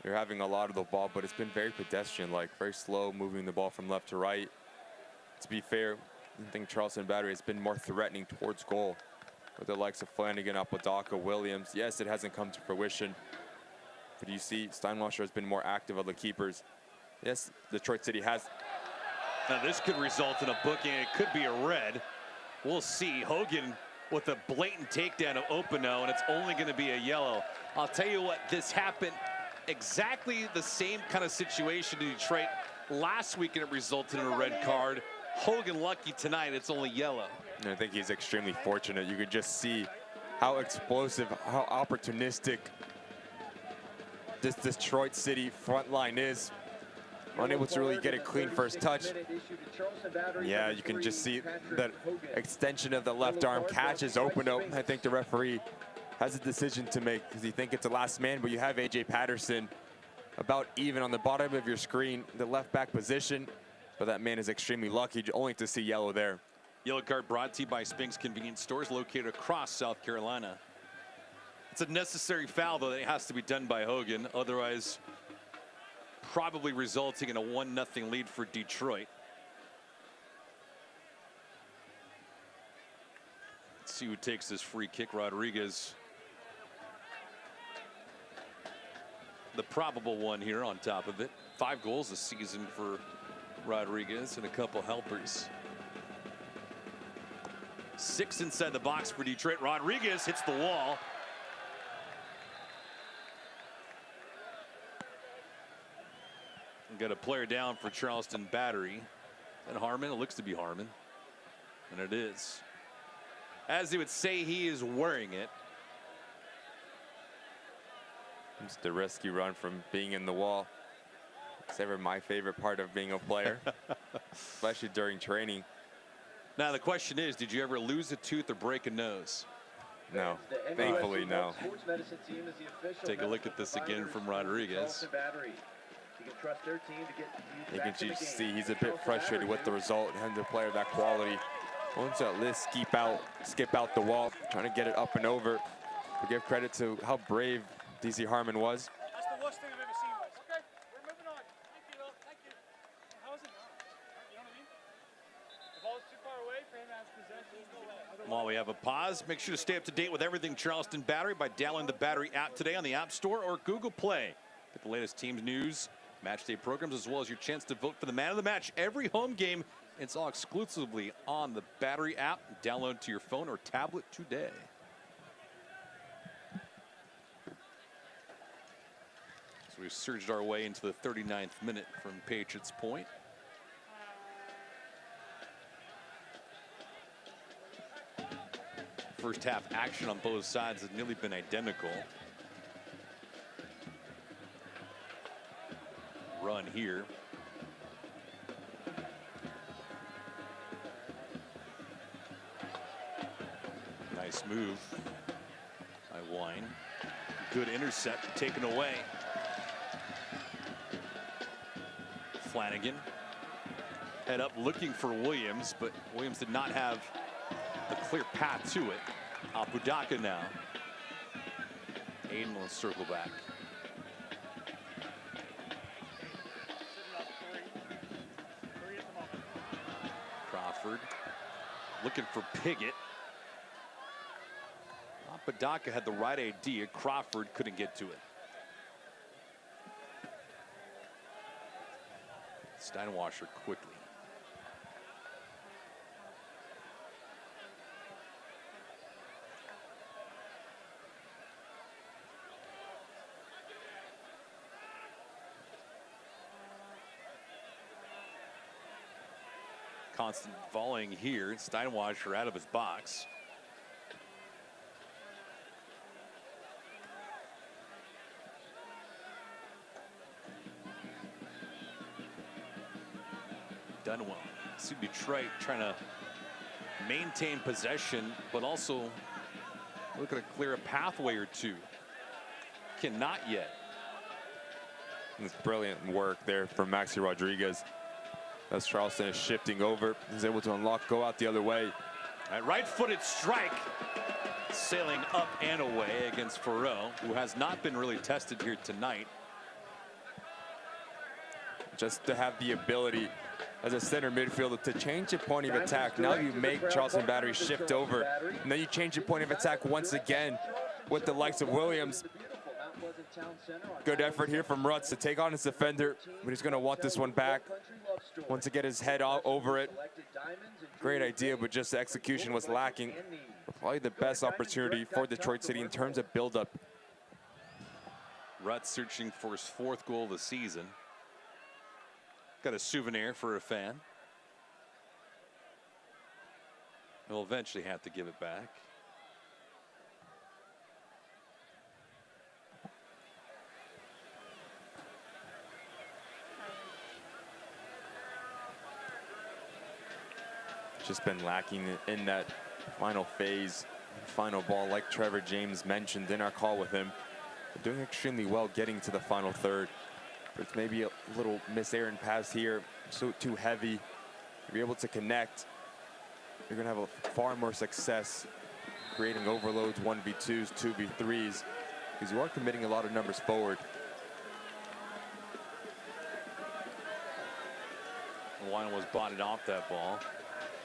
You're having a lot of the ball, but it's been very pedestrian-like, very slow, moving the ball from left to right. To be fair, I think Charleston battery has been more threatening towards goal with the likes of Flanagan, Apodaca, Williams. Yes, it hasn't come to fruition. But you see, Steinwasser has been more active on the keepers. Yes, Detroit City has. Now this could result in a booking. It could be a red. We'll see. Hogan with a blatant takedown of Openo, and it's only going to be a yellow. I'll tell you what, this happened exactly the same kind of situation in Detroit last week, and it resulted in a red card. Hogan lucky tonight, it's only yellow. And I think he's extremely fortunate. You could just see how explosive, how opportunistic this Detroit City front line is. Unable to really get a clean first touch. Yeah, you can just see that extension of the left arm catches Openo. I think the referee has a decision to make. Does he think it's a last man? But you have AJ Patterson about even on the bottom of your screen, the left back position. But that man is extremely lucky only to see yellow there. Yellow card brought to you by Spink's Convenience Stores located across South Carolina. It's a necessary foul, though, that has to be done by Hogan. Otherwise, probably resulting in a 1-0 lead for Detroit. Let's see who takes this free kick. Rodriguez. The probable one here on top of it. 5 goals this season for Rodriguez and a couple helpers. 6 inside the box for Detroit. Rodriguez hits the wall. Got a player down for Charleston battery. And Harmon, it looks to be Harmon. And it is. As they would say, he is wearing it. Just the rescue run from being in the wall. It's ever my favorite part of being a player, especially during training. Now the question is, did you ever lose a tooth or break a nose? No, thankfully no. Take a look at this again from Rodriguez. You can just see he's a bit frustrated with the result, having a player of that quality. Wants to at least skip out the wall, trying to get it up and over. But give credit to how brave DC Harmon was. That's the worst thing I've ever seen, guys. Okay, we're moving on. Thank you, thank you. How is it now? You know what I mean? The ball's too far away for him to have possession. While we have a pause, make sure to stay up to date with everything Charleston Battery by downloading the Battery app today on the App Store or Google Play. Get the latest team news Match day programs, as well as your chance to vote for the man of the match every home game. It's all exclusively on the Battery app. Download to your phone or tablet today. So we've surged our way into the 39th minute from Patriots Point. First half action on both sides has nearly been identical. Run here. Nice move by Wine. Good intercept taken away. Flanagan. Head up looking for Williams, but Williams did not have a clear path to it. Apodaca now. Aiden will circle back. Crawford looking for Piggott. Apodaca had the right idea. Crawford couldn't get to it. Steinwasser quickly. Constant volleying here. Steinwasser out of his box. Done well. See Detroit trying to maintain possession, but also looking to clear a pathway or two. Cannot yet. It's brilliant work there from Maxi Rodriguez. As Charleston is shifting over, he's able to unlock, go out the other way. That right-footed strike sailing up and away against Farrell, who has not been really tested here tonight. Just to have the ability as a center midfielder to change your point of attack. Now you make Charleston Battery shift over, and then you change your point of attack once again with the likes of Williams. Good effort here from Rutz to take on his defender, but he's going to want this one back. Wants to get his head over it. Great idea, but just the execution was lacking. Probably the best opportunity for Detroit City in terms of build-up. Rutz searching for his 4th goal of the season. Got a souvenir for a fan. He'll eventually have to give it back. Just been lacking in that final phase, final ball, like Trevor James mentioned in our call with him. They're doing extremely well getting to the final third. But it's maybe a little miss-errant pass here, so too heavy. To be able to connect, you're going to have a far more success creating overloads, 1v2s, 2v3s, because you are committing a lot of numbers forward. Wine was botted off that ball.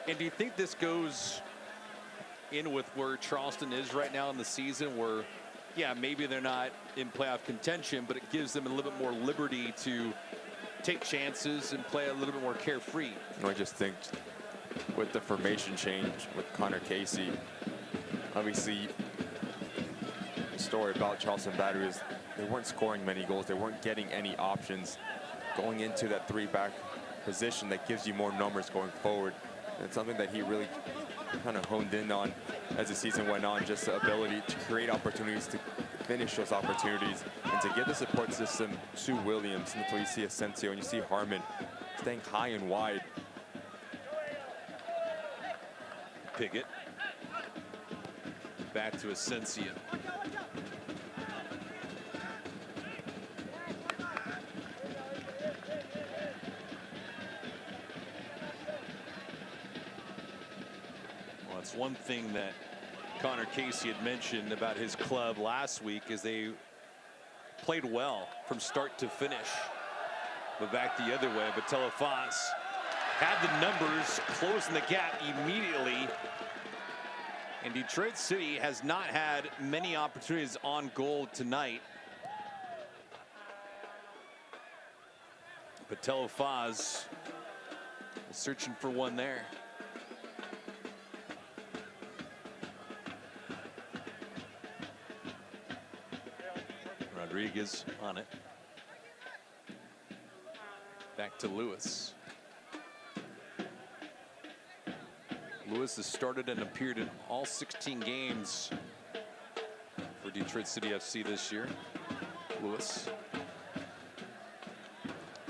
And do you think this goes in with where Charleston is right now in the season, where, yeah, maybe they're not in playoff contention, but it gives them a little bit more liberty to take chances and play a little bit more carefree? I just think with the formation change with Connor Casey, obviously the story about Charleston Battery is they weren't scoring many goals. They weren't getting any options going into that 3-back position that gives you more numbers going forward. And it's something that he really kind of honed in on as the season went on, just the ability to create opportunities, to finish those opportunities, and to give the support system to Williams until you see Asensio and you see Harmon staying high and wide. Piggott. Back to Asensio. One thing that Connor Casey had mentioned about his club last week is they played well from start to finish. But back the other way, but Telefas had the numbers, closing the gap immediately. And Detroit City has not had many opportunities on goal tonight. Patello Faz searching for one there. Rodriguez on it. Back to Lewis. Lewis has started and appeared in all 16 games for Detroit City FC this year. Lewis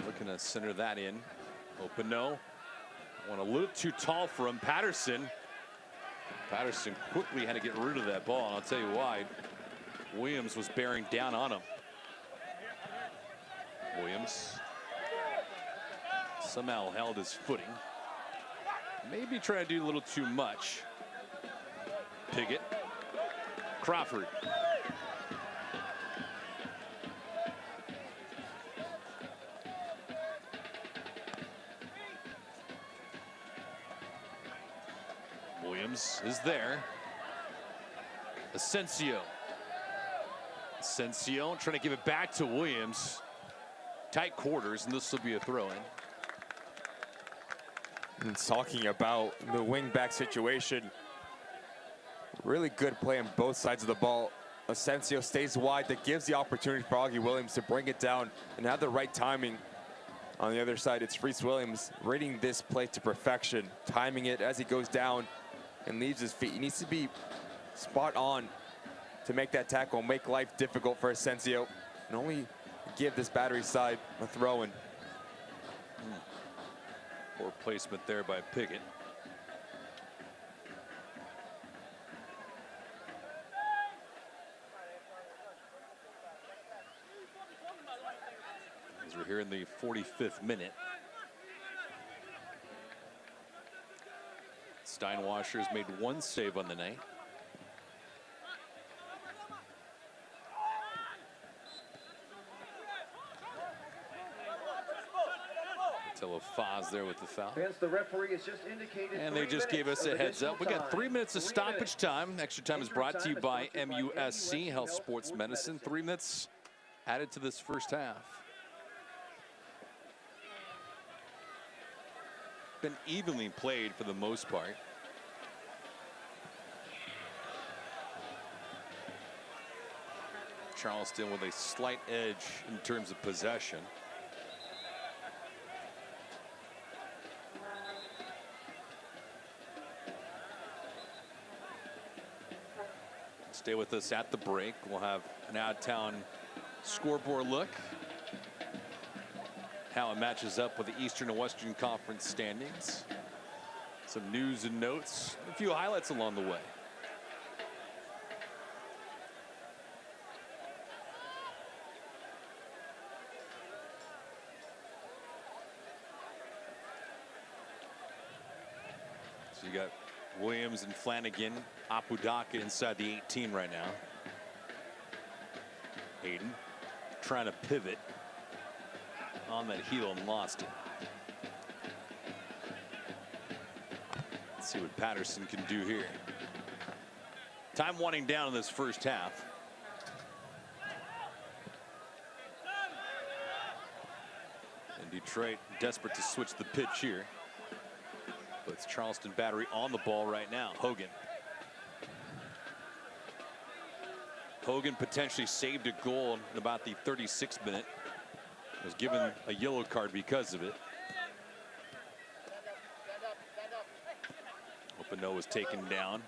looking to center that in. Open no. Went a little too tall for him. Patterson quickly had to get rid of that ball, and I'll tell you why. Williams was bearing down on him. Williams somehow held his footing. Maybe trying to do a little too much. Piggott. Crawford. Williams is there. Asensio trying to give it back to Williams. Tight quarters, and this will be a throw-in. And talking about the wing-back situation, really good play on both sides of the ball. Asensio stays wide. That gives the opportunity for Augie Williams to bring it down and have the right timing. On the other side, it's Reese Williams reading this play to perfection, timing it as he goes down and leaves his feet. He needs to be spot on to make that tackle, make life difficult for Asensio, and only give this battery side a throw-in. Poor placement there by Piggott. As we're here in the 45th minute. Steinwasser has made one save on the night. Faz there with the foul. The referee has just indicated, and they just gave us a heads up. We got 3 minutes of stoppage time. Extra time is brought to you by MUSC Health Sports Medicine. 3 minutes added to this first half. Been evenly played for the most part. Charleston with a slight edge in terms of possession. Stay with us at the break. We'll have an out-of-town scoreboard look. How it matches up with the Eastern and Western Conference standings. Some news and notes. A few highlights along the way. So you got Williams and Flanagan, Apudaka inside the 18 right now. Hayden trying to pivot on that heel and lost it. Let's see what Patterson can do here. Time winding down in this first half. And Detroit desperate to switch the pitch here. But it's Charleston battery on the ball right now. Hogan potentially saved a goal in about the 36th minute. Was given a yellow card because of it. Openo was taken down.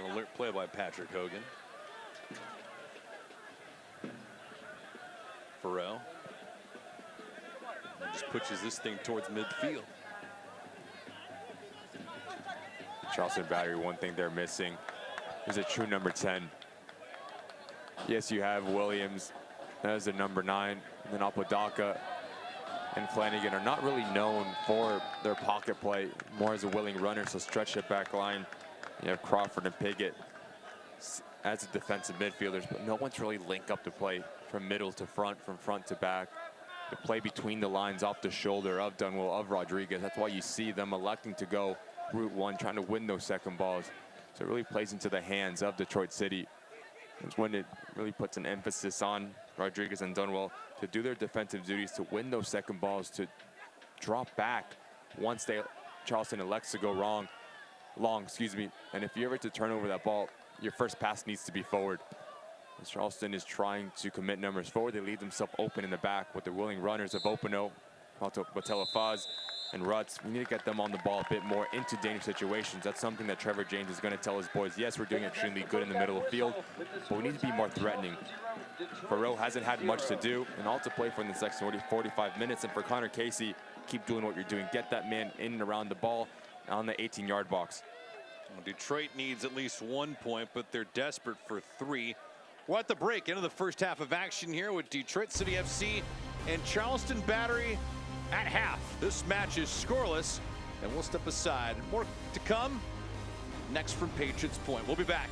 An alert play by Patrick Hogan. Farrell just pushes this thing towards midfield. Charleston battery, one thing they're missing is a true number 10. Yes, you have Williams as a number 9, and then Apudaka and Flanagan are not really known for their pocket play, more as a willing runner, so stretch it back line. You have Crawford and Piggott as defensive midfielders, but no one's really link up to play from middle to front, from front to back. The play between the lines off the shoulder of Dunwell, of Rodriguez. That's why you see them electing to go route one, trying to win those second balls. So it really plays into the hands of Detroit City. is when it really puts an emphasis on Rodriguez and Dunwell to do their defensive duties, to win those second balls, to drop back once Charleston elects to go long, and if you're ever to turn over that ball, your first pass needs to be forward. As Charleston is trying to commit numbers forward, they leave themselves open in the back with their willing runners of Opano, Batella Faz, and Rutz. We need to get them on the ball a bit more into dangerous situations. That's something that Trevor James is going to tell his boys. Yes, we're doing extremely good in the middle of the field, but we need to be more threatening. Farrell hasn't had much to do and all to play for in the next 45 minutes. And for Connor Casey, keep doing what you're doing. Get that man in and around the ball on the 18-yard box. Well, Detroit needs at least 1 point, but they're desperate for 3. We're at the break, into the first half of action here with Detroit City FC and Charleston Battery at half. This match is scoreless, and we'll step aside. More to come next from Patriots Point. We'll be back.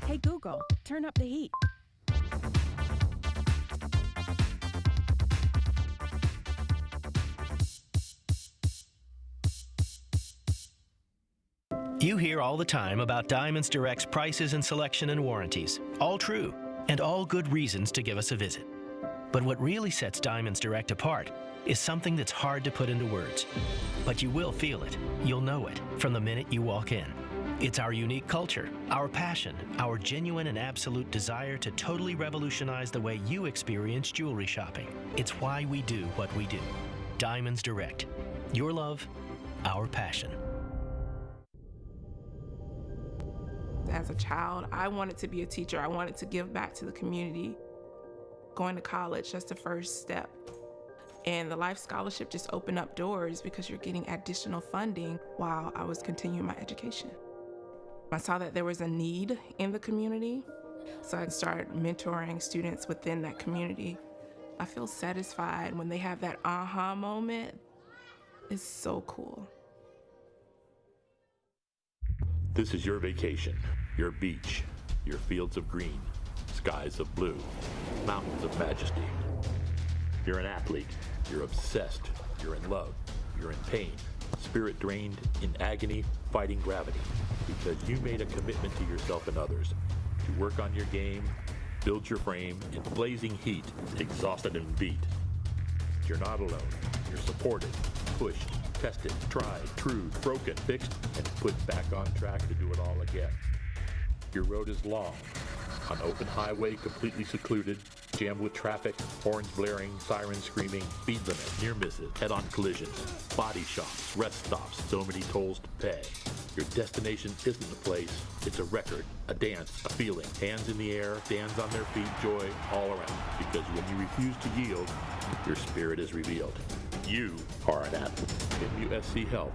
Hey Google, turn up the heat. You hear all the time about Diamonds Direct's prices and selection and warranties. All true, and all good reasons to give us a visit. But what really sets Diamonds Direct apart is something that's hard to put into words. But you will feel it. You'll know it from the minute you walk in. It's our unique culture, our passion, our genuine and absolute desire to totally revolutionize the way you experience jewelry shopping. It's why we do what we do. Diamonds Direct. Your love, our passion. As a child, I wanted to be a teacher. I wanted to give back to the community. Going to college, that's the first step. And the Life Scholarship just opened up doors because you're getting additional funding while I was continuing my education. I saw that there was a need in the community, so I started mentoring students within that community. I feel satisfied when they have that aha moment. It's so cool. This is your vacation, your beach, your fields of green, skies of blue, mountains of majesty. You're an athlete, you're obsessed, you're in love, you're in pain, spirit drained, in agony, fighting gravity, because you made a commitment to yourself and others to work on your game, build your frame in blazing heat, exhausted and beat. You're not alone. You're supported, pushed, tested, tried, true, broken, fixed, and put back on track to do it all again. Your road is long, on open highway, completely secluded, jammed with traffic, horns blaring, sirens screaming, speed limit, near misses, head-on collisions, body shops, rest stops, so many tolls to pay. Your destination isn't a place, it's a record, a dance, a feeling. Hands in the air, stands on their feet, joy all around. Because when you refuse to yield, your spirit is revealed. You are an athlete. MUSC Health,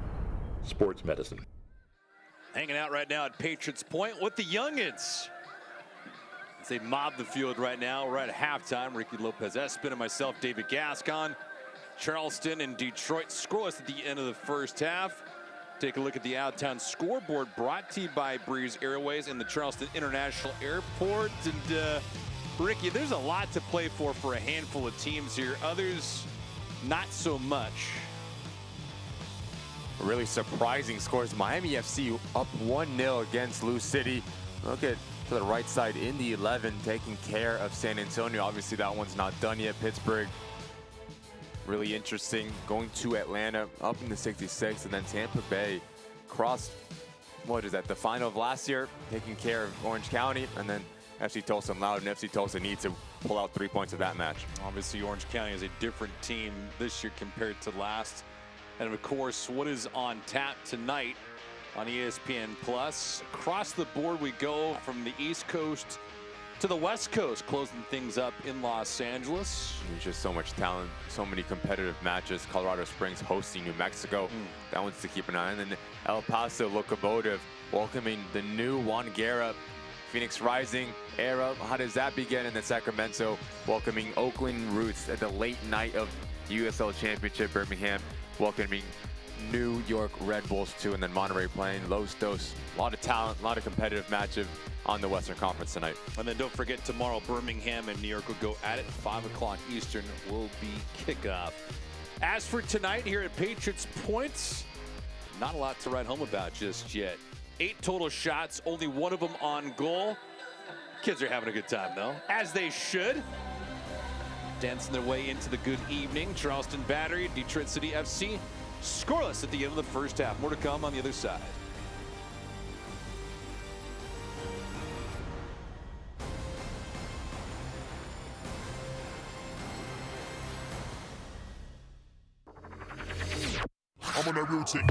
Sports Medicine. Hanging out right now at Patriots Point with the youngins. As they mob the field right now, we're at halftime. Ricky Lopez-Espin and myself, David Gascon. Charleston and Detroit scoreless at the end of the first half. Take a look at the out-of-town scoreboard brought to you by Breeze Airways and the Charleston International Airport. And Ricky, there's a lot to play for a handful of teams here. Others, not so much. Really surprising scores. Miami FC up 1-0 against Lou City. Look at to the right side in the 11, taking care of San Antonio. Obviously, that one's not done yet. Pittsburgh, really interesting. Going to Atlanta, up in the 66, and then Tampa Bay crossed, what is that, the final of last year, taking care of Orange County, and then FC Tulsa and Loudoun. FC Tulsa needs to pull out 3 points of that match. Obviously, Orange County is a different team this year compared to last. And of course, what is on tap tonight on ESPN Plus? Across the board we go, from the East Coast to the West Coast, closing things up in Los Angeles. There's just so much talent, so many competitive matches. Colorado Springs hosting New Mexico. That one's to keep an eye on. And then El Paso Locomotive welcoming the new Juan Guerra Phoenix Rising era, how does that begin? And then Sacramento welcoming Oakland Roots at the late night of USL Championship. Birmingham welcoming New York Red Bulls too, and then Monterey playing Los Dos. A lot of talent, a lot of competitive matchup on the Western Conference tonight. And then don't forget, tomorrow Birmingham and New York will go at it. 5 o'clock Eastern will be kickoff. As for tonight here at Patriots Points, not a lot to write home about just yet. 8 total shots, only 1 of them on goal. Kids are having a good time though, as they should. Dancing their way into the good evening. Charleston Battery, Detroit City FC, scoreless at the end of the first half. More to come on the other side. I'm on a routine.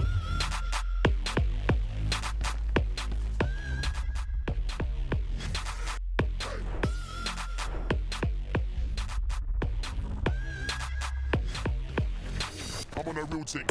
I'm on a routine.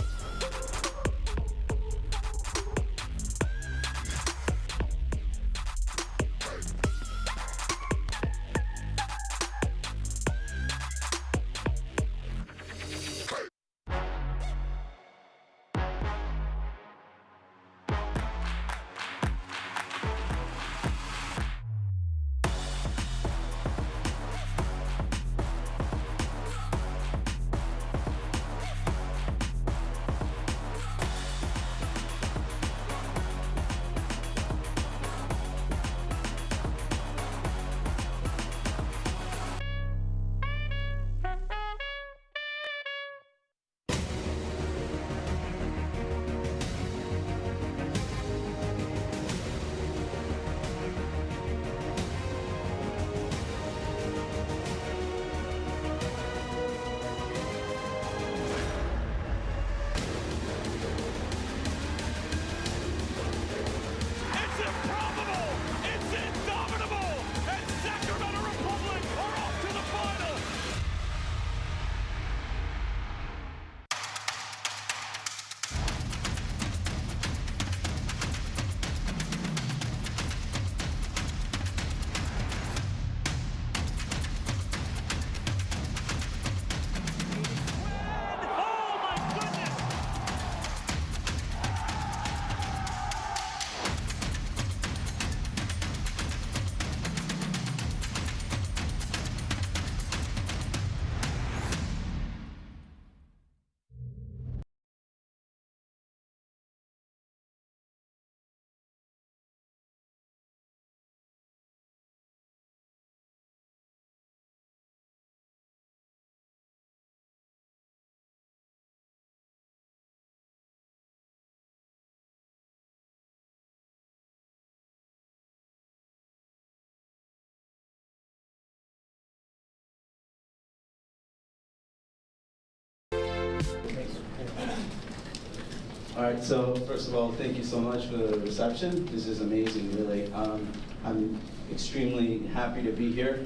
All right, so first of all, thank you so much for the reception. This is amazing, really. I'm extremely happy to be here.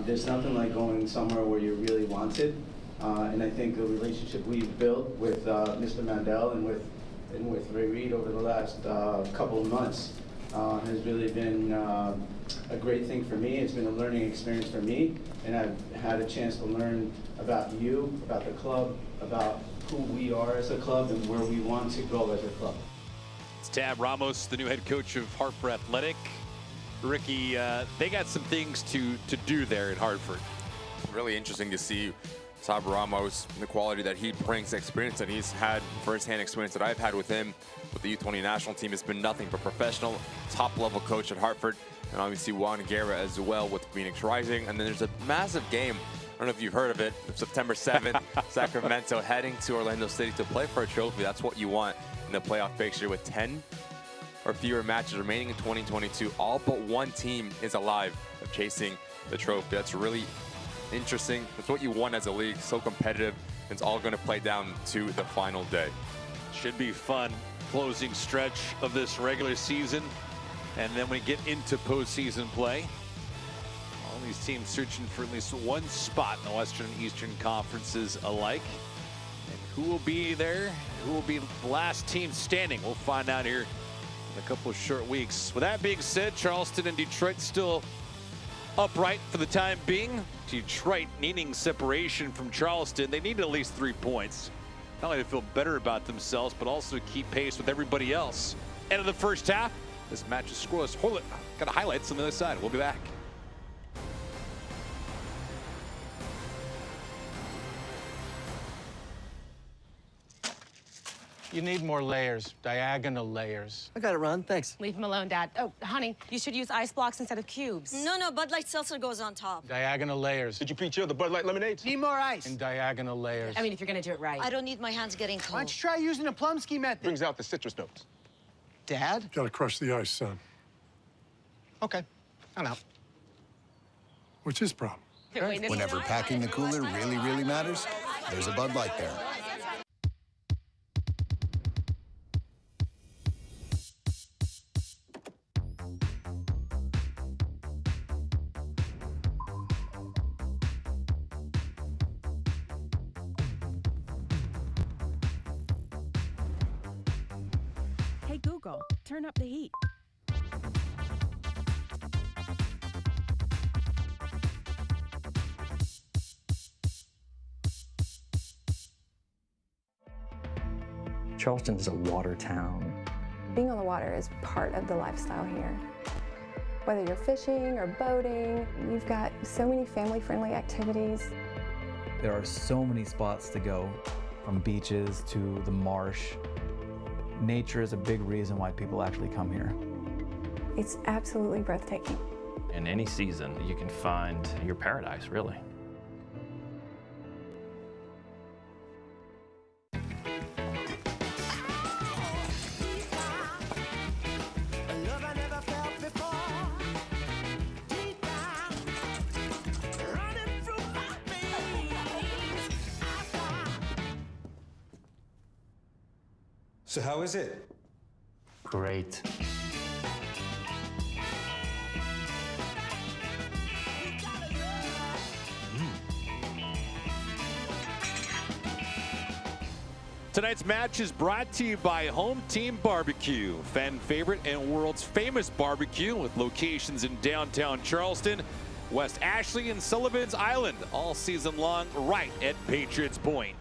There's nothing like going somewhere where you're really wanted. And I think the relationship we've built with Mr. Mandel and with Ray Reid over the last couple of months has really been a great thing for me. It's been a learning experience for me, and I've had a chance to learn about you, about the club, about who we are as a club and where we want to go as a club. It's Tab Ramos, the new head coach of Hartford Athletic. Ricky, they got some things to do there in Hartford. Really interesting to see Tab Ramos, the quality that he brings, experience that he's had, firsthand experience that I've had with him with the U20 national team. Has been nothing but professional, top-level coach at Hartford. And obviously Juan Guerra as well with Phoenix Rising. And then there's a massive game, I don't know if you've heard of it, September 7th, Sacramento heading to Orlando City to play for a trophy. That's what you want in the playoff fixture with 10 or fewer matches remaining in 2022. All but one team is alive of chasing the trophy. That's really interesting. That's what you want as a league, so competitive. It's all going to play down to the final day. Should be fun closing stretch of this regular season. And then we get into postseason play. All these teams searching for at least one spot in the Western and Eastern Conferences alike. And who will be there? Who will be the last team standing? We'll find out here in a couple of short weeks. With that being said, Charleston and Detroit still upright for the time being. Detroit needing separation from Charleston. They need at least 3 points. Not only to feel better about themselves, but also to keep pace with everybody else. End of the first half. This match is scoreless. Hold it. Got highlights on the other side. We'll be back. You need more layers, diagonal layers. I got it, Ron. Thanks. Leave him alone, Dad. Oh, honey, you should use ice blocks instead of cubes. No, Bud Light Seltzer goes on top. Diagonal layers. Did you feature the Bud Light lemonades? Need more ice. And diagonal layers. I mean, if you're gonna do it right. I don't need my hands getting cold. Why don't you try using the Plumsky method? Brings out the citrus notes. Dad? Gotta crush the ice, son. Okay, I'm out. What's his problem? Whenever packing the cooler really matters, there's a Bud Light there. Hey Google, turn up the heat. Charleston is a water town. Being on the water is part of the lifestyle here. Whether you're fishing or boating, you've got so many family-friendly activities. There are so many spots to go, from beaches to the marsh. Nature is a big reason why people actually come here. It's absolutely breathtaking. In any season, you can find your paradise, really. So how is it? Great. Tonight's match is brought to you by Home Team Barbecue, fan favorite and world's famous barbecue with locations in downtown Charleston, West Ashley, and Sullivan's Island, all season long right at Patriots Point.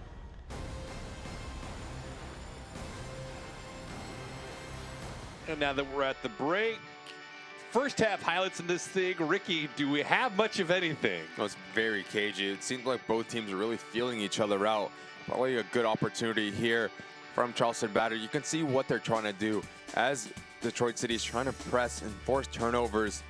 And now that we're at the break, first half highlights in this thing. Ricky, do we have much of anything? No, it's very cagey. It seems like both teams are really feeling each other out. Probably a good opportunity here from Charleston Battery. You can see what they're trying to do. As Detroit City is trying to press and force turnovers,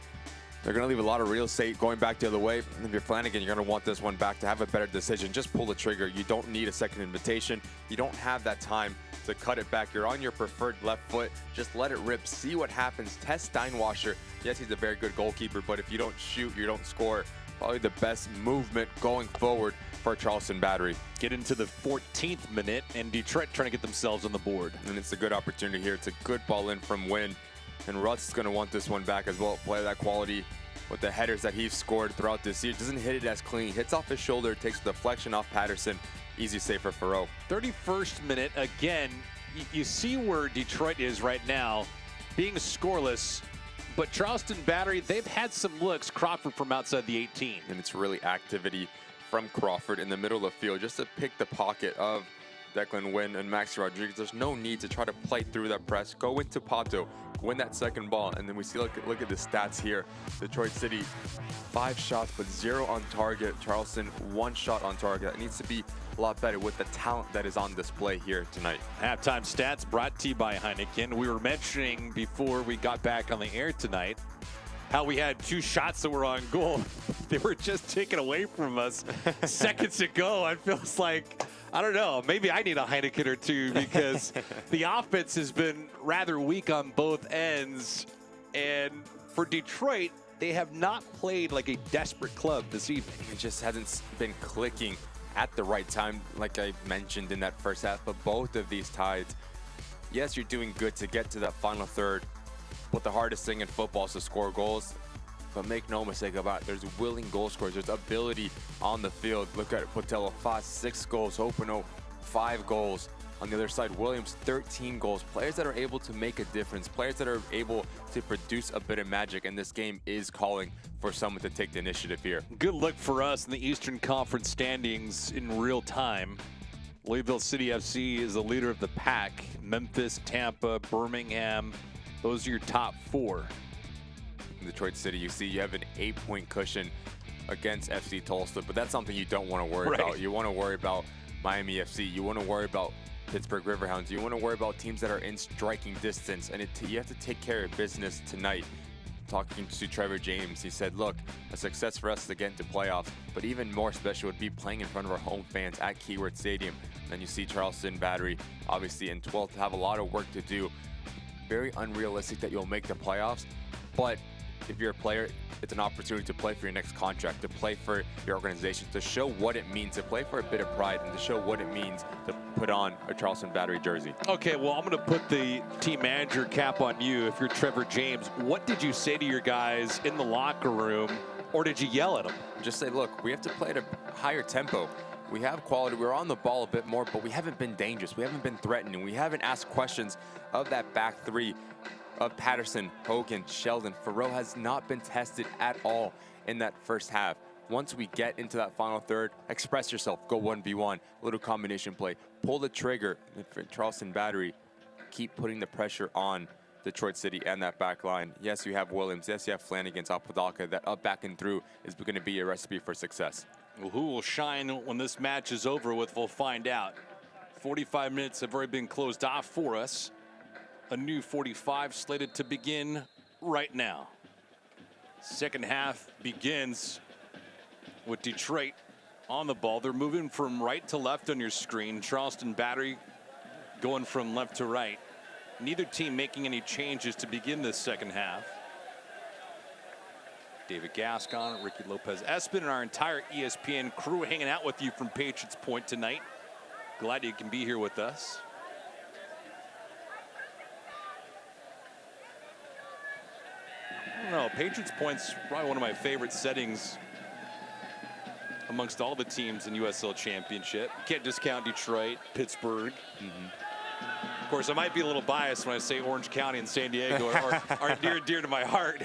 they're going to leave a lot of real estate going back the other way. And if you're Flanagan, you're going to want this one back to have a better decision. Just pull the trigger. You don't need a second invitation. You don't have that time to cut it back. You're on your preferred left foot. Just let it rip. See what happens. Test Steinwasser. Yes, he's a very good goalkeeper, but if you don't shoot, you don't score. Probably the best movement going forward for Charleston Battery. Get into the 14th minute, and Detroit trying to get themselves on the board. And it's a good opportunity here. It's a good ball in from Wynn. And Russ is going to want this one back as well. Play that quality with the headers that he's scored throughout this year. Doesn't hit it as clean. Hits off his shoulder, takes the deflection off Patterson. Easy save for Farrow. 31st minute, again, you see where Detroit is right now, being scoreless. But Charleston Battery, they've had some looks. Crawford from outside the 18. And it's really activity from Crawford in the middle of the field just to pick the pocket of Declan Wynn and Maxi Rodriguez. There's no need to try to play through that press. Go into Pato, win that second ball, and then we see, look at the stats here. Detroit City, 5 shots, but 0 on target. Charleston, 1 shot on target. That needs to be a lot better with the talent that is on display here tonight. Halftime stats brought to you by Heineken. We were mentioning before we got back on the air tonight how we had 2 shots that were on goal. They were just taken away from us seconds ago. I feel like, I don't know, maybe I need a Heineken or 2 because the offense has been rather weak on both ends. And for Detroit, they have not played like a desperate club this evening. It just hasn't been clicking at the right time, like I mentioned in that first half. But both of these ties, yes, you're doing good to get to that final third, but the hardest thing in football is to score goals. But make no mistake about it, there's willing goal scorers. There's ability on the field. Look at Botello, 6 goals. Openo, 5 goals. On the other side, Williams, 13 goals. Players that are able to make a difference, players that are able to produce a bit of magic, and this game is calling for someone to take the initiative here. Good look for us in the Eastern Conference standings in real time. Louisville City FC is the leader of the pack. Memphis, Tampa, Birmingham, those are your top 4. In Detroit City, you see you have an 8-point cushion against FC Tulsa, but that's something you don't want to worry about. You want to worry about Miami FC. You want to worry about Pittsburgh Riverhounds. You want to worry about teams that are in striking distance, and you have to take care of business tonight. Talking to Trevor James, he said, look, a success for us to get into playoffs, but even more special would be playing in front of our home fans at Keyword Stadium. Then you see Charleston Battery, obviously in 12th, have a lot of work to do. Very unrealistic that you'll make the playoffs, but if you're a player, it's an opportunity to play for your next contract, to play for your organization, to show what it means, to play for a bit of pride, and to show what it means to put on a Charleston Battery jersey. Okay, well, I'm going to put the team manager cap on you if you're Trevor James. What did you say to your guys in the locker room, or did you yell at them? Just say, look, we have to play at a higher tempo. We have quality. We're on the ball a bit more, but we haven't been dangerous. We haven't been threatening. We haven't asked questions of that back three of Patterson, Hogan, Sheldon. Farrell has not been tested at all in that first half. Once we get into that final third, express yourself, go 1v1, a little combination play, pull the trigger. For Charleston Battery, keep putting the pressure on Detroit City and that back line. Yes, you have Williams. Yes, you have Flanagan, Apodaca. That up, back, and through is going to be a recipe for success. Well, who will shine when this match is over with, we'll find out. 45 minutes have already been closed off for us. A new 45 slated to begin right now. Second half begins with Detroit on the ball. They're moving from right to left on your screen. Charleston Battery going from left to right. Neither team making any changes to begin this second half. David Gascon, Ricky Lopez Espin, and our entire ESPN crew hanging out with you from Patriots Point tonight. Glad you can be here with us. I don't know, Patriots Point's probably one of my favorite settings amongst all the teams in USL Championship. Can't discount Detroit, Pittsburgh. Of course, I might be a little biased when I say Orange County and San Diego are dear to my heart.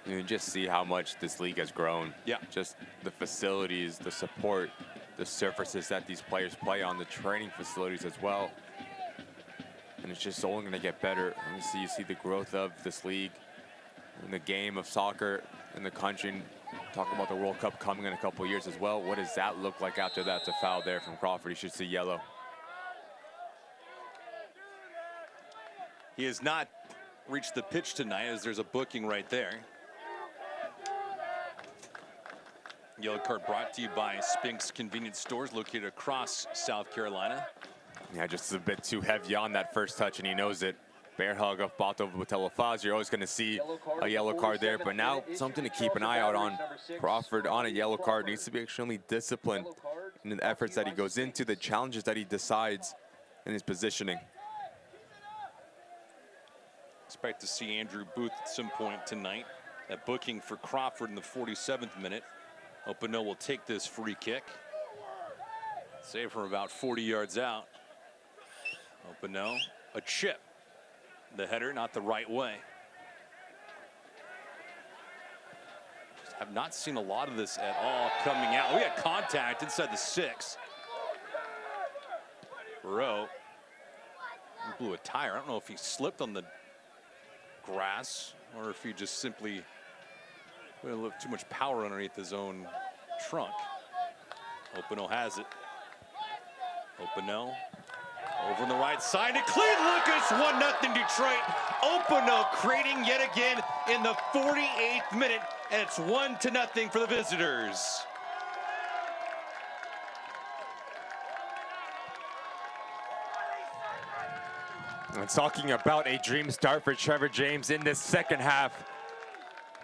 You can just see how much this league has grown. Yeah. Just the facilities, the support, the surfaces that these players play on, the training facilities as well. And it's just only going to get better. You see the growth of this league and the game of soccer in the country. And talk about the World Cup coming in a couple of years as well. What does that look like after that? It's a foul there from Crawford. You should see yellow. He has not reached the pitch tonight, as there's a booking right there. Yellow card brought to you by Spink's Convenience Stores, located across South Carolina. Yeah, just a bit too heavy on that first touch, and he knows it. Bear hug of Bato Butelafaz. You're always going to see a yellow card there, but now something to keep an eye out on. Crawford on a yellow card needs to be extremely disciplined in the efforts that he goes into, the challenges that he decides in his positioning. Expect to see Andrew Booth at some point tonight. That booking for Crawford in the 47th minute. Opino will take this free kick. Save from about 40 yards out. Opino, a chip. The header not the right way. Just have not seen a lot of this at all coming out. We had contact inside the 6. Burrow blew a tire. I don't know if he slipped on the grass or if he just simply left too much power underneath his own trunk. Opino has it. Opino over on the right side to Clean Lucas. 1-0 Detroit. Opino creating yet again in the 48th minute, and it's 1-0 for the visitors. And talking about a dream start for Trevor James in this second half.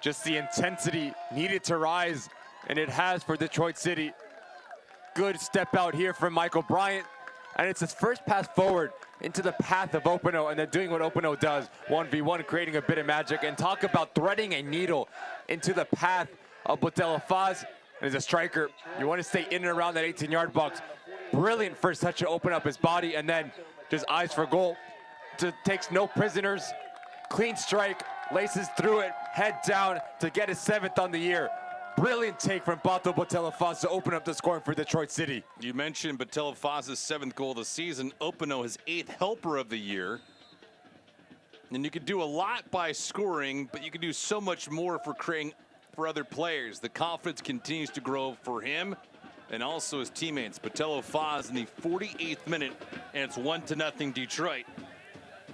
Just the intensity needed to rise, and it has for Detroit City. Good step out here from Michael Bryant, and it's his first pass forward into the path of Opino, and they're doing what Opino does, 1v1, creating a bit of magic. And talk about threading a needle into the path of Butelafaz. And as a striker, you want to stay in and around that 18-yard box. Brilliant first touch to open up his body, and then just eyes for goal. Takes no prisoners. Clean strike, laces through it, head down to get his 7th on the year. Brilliant take from Bato Botelefaz to open up the scoring for Detroit City. You mentioned Botelefaz's 7th goal of the season. Openo his 8th helper of the year. And you can do a lot by scoring, but you can do so much more for creating for other players. The confidence continues to grow for him and also his teammates. Botelefaz in the 48th minute, and it's 1-0 Detroit.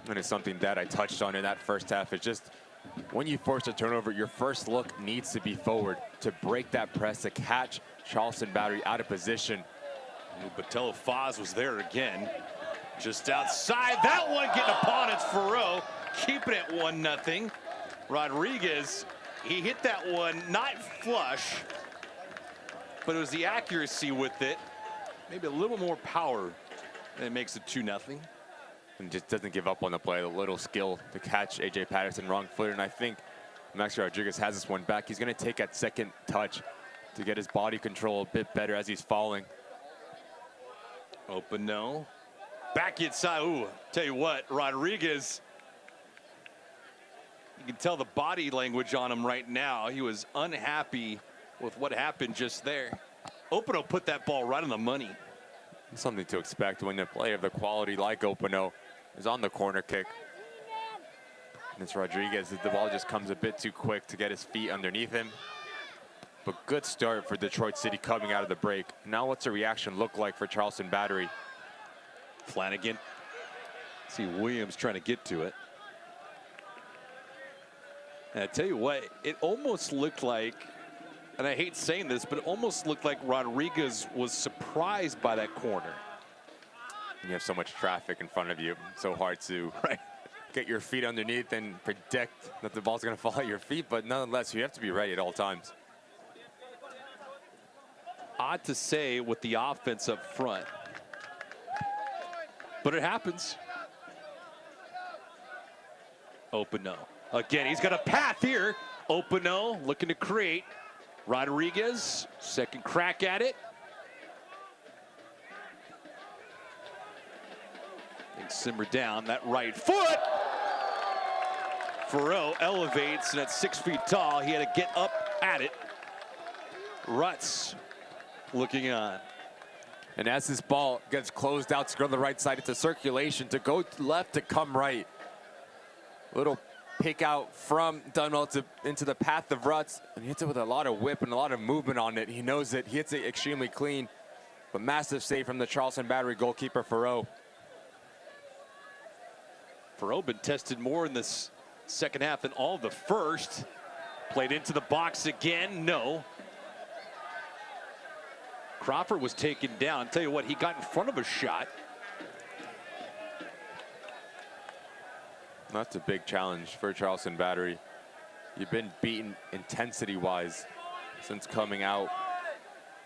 And it's something that I touched on in that first half. It's just when you force a turnover, your first look needs to be forward to break that press, to catch Charleston Battery out of position. Botelefaz was there again, just outside. That one getting upon its Ferreau, keeping it 1-0. Rodriguez, he hit that one not flush, but it was the accuracy with it. Maybe a little more power, and it makes it 2-0. And just doesn't give up on the play. A little skill to catch AJ Patterson wrong foot, and I think Max Rodriguez has this one back. He's going to take that second touch to get his body control a bit better as he's falling. Openo, back inside. Ooh, tell you what, Rodriguez, you can tell the body language on him right now. He was unhappy with what happened just there. Openo put that ball right on the money. Something to expect when a player of the quality like Openo is on the corner kick. And it's Rodriguez. The ball just comes a bit too quick to get his feet underneath him. But good start for Detroit City coming out of the break. Now what's the reaction look like for Charleston Battery? Flanagan. See Williams trying to get to it. And I tell you what, it almost looked like, and I hate saying this, but it almost looked like Rodriguez was surprised by that corner. You have so much traffic in front of you. It's so hard to get your feet underneath and predict that the ball's going to fall at your feet. But nonetheless, you have to be ready at all times. Odd to say with the offense up front, but it happens. Openo. Again, he's got a path here. Openo looking to create. Rodriguez, second crack at it. And simmer down that right foot. Ferreau elevates, and at 6 feet tall, he had to get up at it. Rutz looking on. And as this ball gets closed out to go to the right side, it's a circulation to go left to come right. Little pick out from Dunwell into the path of Rutz, and he hits it with a lot of whip and a lot of movement on it. He knows it. He hits it extremely clean, but massive save from the Charleston Battery goalkeeper, Ferreau. Ferreau been tested more in this second half than all of the first. Played into the box again, no. Crawford was taken down. I'll tell you what, he got in front of a shot. That's a big challenge for Charleston Battery. You've been beaten intensity-wise since coming out,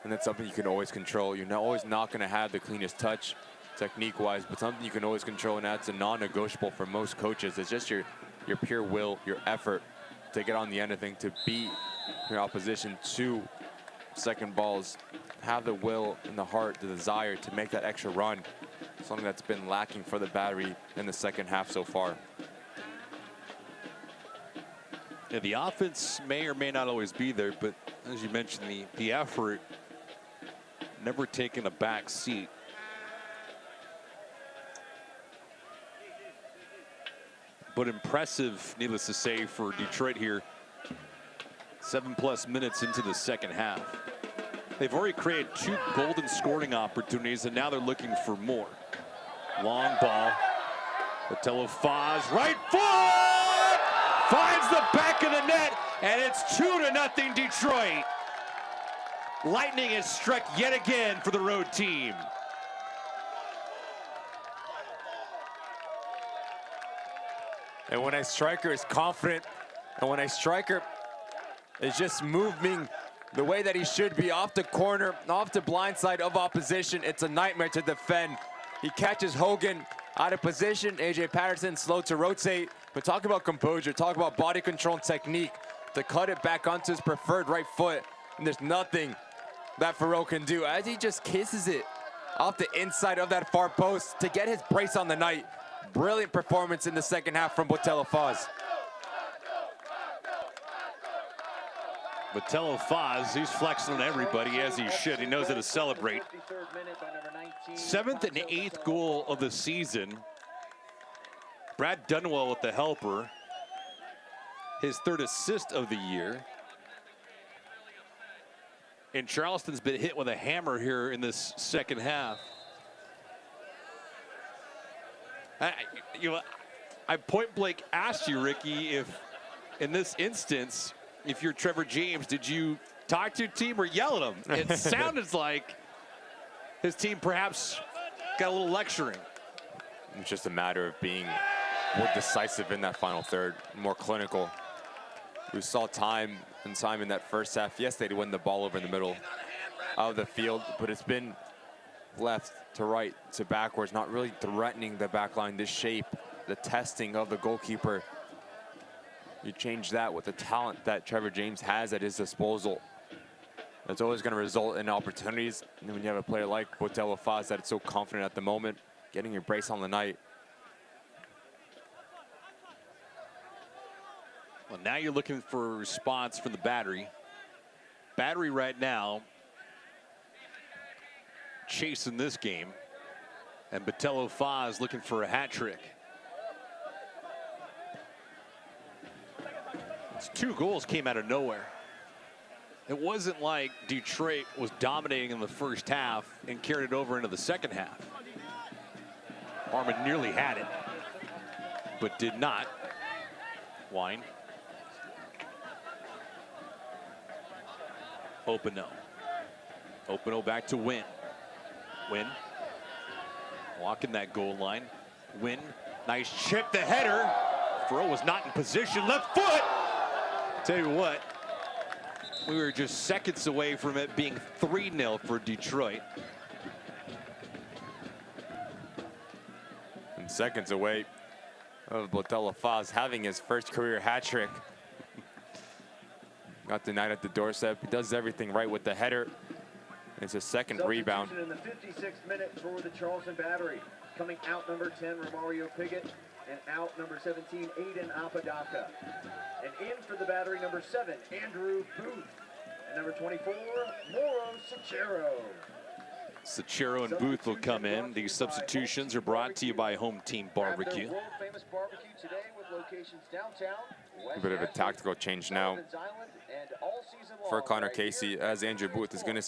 and that's something you can always control. You're always not going to have the cleanest touch technique-wise, but something you can always control, and that's a non-negotiable for most coaches. It's just your pure will, your effort to get on the end of things, to beat your opposition to second balls. Have the will and the heart, the desire to make that extra run. Something that's been lacking for the Battery in the second half so far. Yeah, the offense may or may not always be there, but as you mentioned, the effort never taken a back seat. But impressive, needless to say, for Detroit here. 7+ minutes into the second half. They've already created 2 golden scoring opportunities, and now they're looking for more. Long ball. Botelefaz, right foot! Finds the back of the net, and it's 2-0 Detroit. Lightning is struck yet again for the road team. And when a striker is confident, and when a striker is just moving the way that he should be, off the corner, off the blind side of opposition, it's a nightmare to defend. He catches Hogan out of position. AJ Patterson slow to rotate. But talk about composure, talk about body control and technique to cut it back onto his preferred right foot. And there's nothing that Ferreau can do as he just kisses it off the inside of that far post to get his brace on the night. Brilliant performance in the second half from Botello Faz. Botello Faz, he's flexing on everybody as he should. He knows how to celebrate. 7th and 8th goal of the season. Brad Dunwell with the helper. His 3rd assist of the year. And Charleston's been hit with a hammer here in this second half. I point blank asked you, Ricky, if in this instance, if you're Trevor James, did you talk to your team or yell at them? It sounded like his team perhaps got a little lecturing. It's just a matter of being more decisive in that final third, more clinical. We saw time and time in that first half. Yes, they win the ball over in the middle of the field, but it's been left to right to backwards, not really threatening the back line. This shape, the testing of the goalkeeper, you change that with the talent that Trevor James has at his disposal. That's always going to result in opportunities. And then when you have a player like Botello Faz that's so confident at the moment, getting your brace on the night. Well, now you're looking for a response from the Battery. Battery right now chasing this game. And Botello Faz looking for a hat trick. It's 2 goals came out of nowhere. It wasn't like Detroit was dominating in the first half and carried it over into the second half. Harmon nearly had it, but did not. Wine. Openo. Openo back to Wynn. Wynn. Walking that goal line. Wynn. Nice chip. The header. Furrow was not in position. Left foot. Tell you what, we were just seconds away from it being 3-0 for Detroit. And seconds away of Botello Faz having his first career hat trick. Got denied at the doorstep. He does everything right with the header. It's a second rebound. In the 56th minute for the Charleston Battery. Coming out number 10, Romario Piggott, and out number 17, Aiden Apodaca. And in for the Battery, number 7, Andrew Booth. And number 24, Moro Sachero. Sachero and Booth will come in. These substitutions are brought to you by Home Team Barbecue. World-famous barbecue today with locations downtown, A bit of a tactical change now for Connor Casey, as Andrew Booth is going to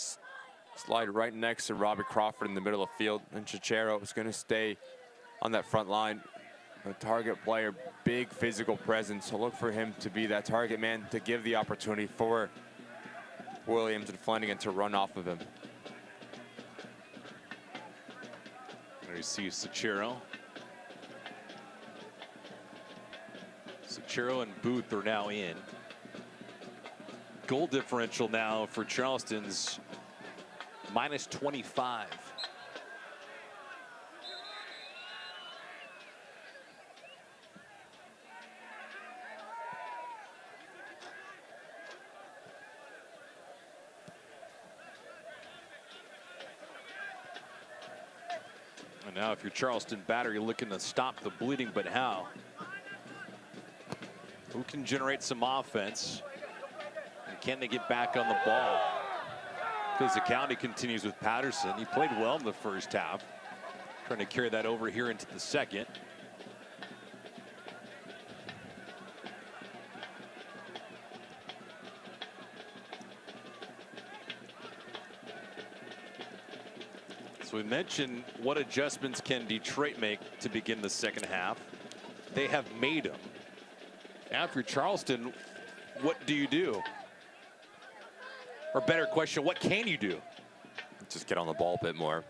slide right next to Robbie Crawford in the middle of the field, and Chichero is going to stay on that front line. A target player, big physical presence, so look for him to be that target man to give the opportunity for Williams and Flanagan to run off of him. There you see Sachero. Sachero and Booth are now in. Goal differential now for Charleston's -25. And now if you're Charleston Battery looking to stop the bleeding, but how? Who can generate some offense? And can they get back on the ball? Physicality continues with Patterson. He played well in the first half. Trying to carry that over here into the second. So we mentioned what adjustments can Detroit make to begin the second half. They have made them. After Charleston, what do you do? Or better question, what can you do? Just get on the ball a bit more.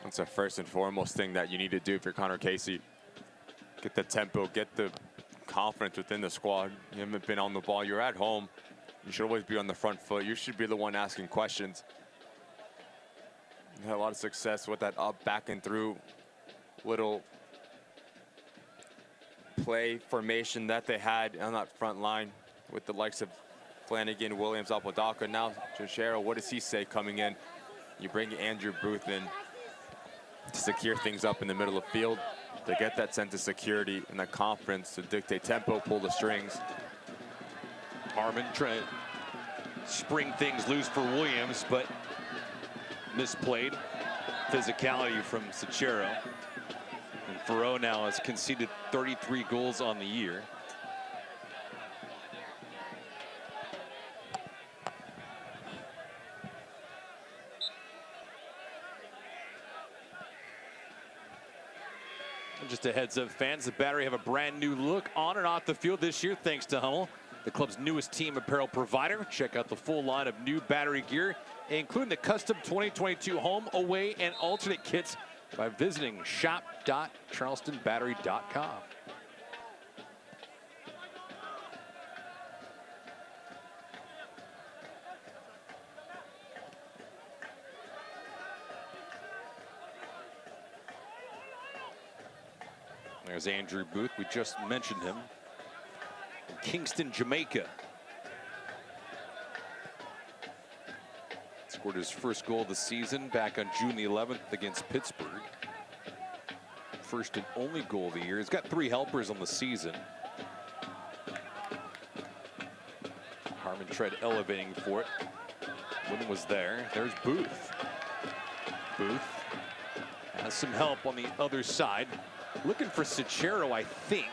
That's the first and foremost thing that you need to do for Connor Casey. Get the tempo, get the confidence within the squad. You haven't been on the ball. You're at home. You should always be on the front foot. You should be the one asking questions. You had a lot of success with that up, back, and through little play formation that they had on that front line with the likes of Flanagan, Williams, Apodaca. Now, Joshero, what does he say coming in? You bring Andrew Booth in. to secure things up in the middle of the field, to get that sense of security and that confidence to dictate tempo, pull the strings. Harmon trying to spring things loose for Williams, but misplayed. Physicality from Sachero. And Ferreau now has conceded 33 goals on the year. And just a heads up, fans, the Battery have a brand new look on and off the field this year thanks to Hummel, the club's newest team apparel provider. Check out the full line of new Battery gear, including the custom 2022 home, away, and alternate kits by visiting shop.charlestonbattery.com. There's Andrew Booth. We just mentioned him. From Kingston, Jamaica. Scored his first goal of the season back on June the 11th against Pittsburgh. First and only goal of the year. He's got 3 helpers on the season. Harmon tried elevating for it. Wooden was there. There's Booth. Booth has some help on the other side. Looking for Sachero, I think.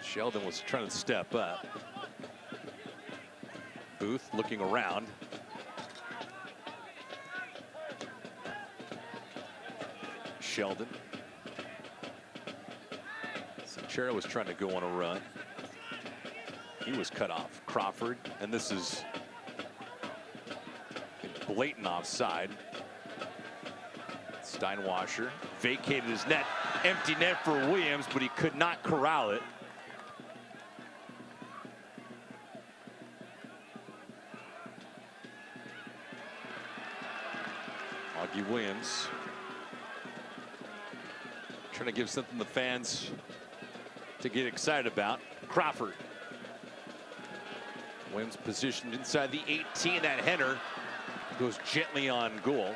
Sheldon was trying to step up. Booth looking around. Sheldon. Sachero was trying to go on a run. He was cut off. Crawford, and this is blatant offside. Steinwasser vacated his net. Empty net for Williams, but he could not corral it. Augie Williams trying to give something the fans to get excited about. Crawford. Williams positioned inside the 18. That header goes gently on goal.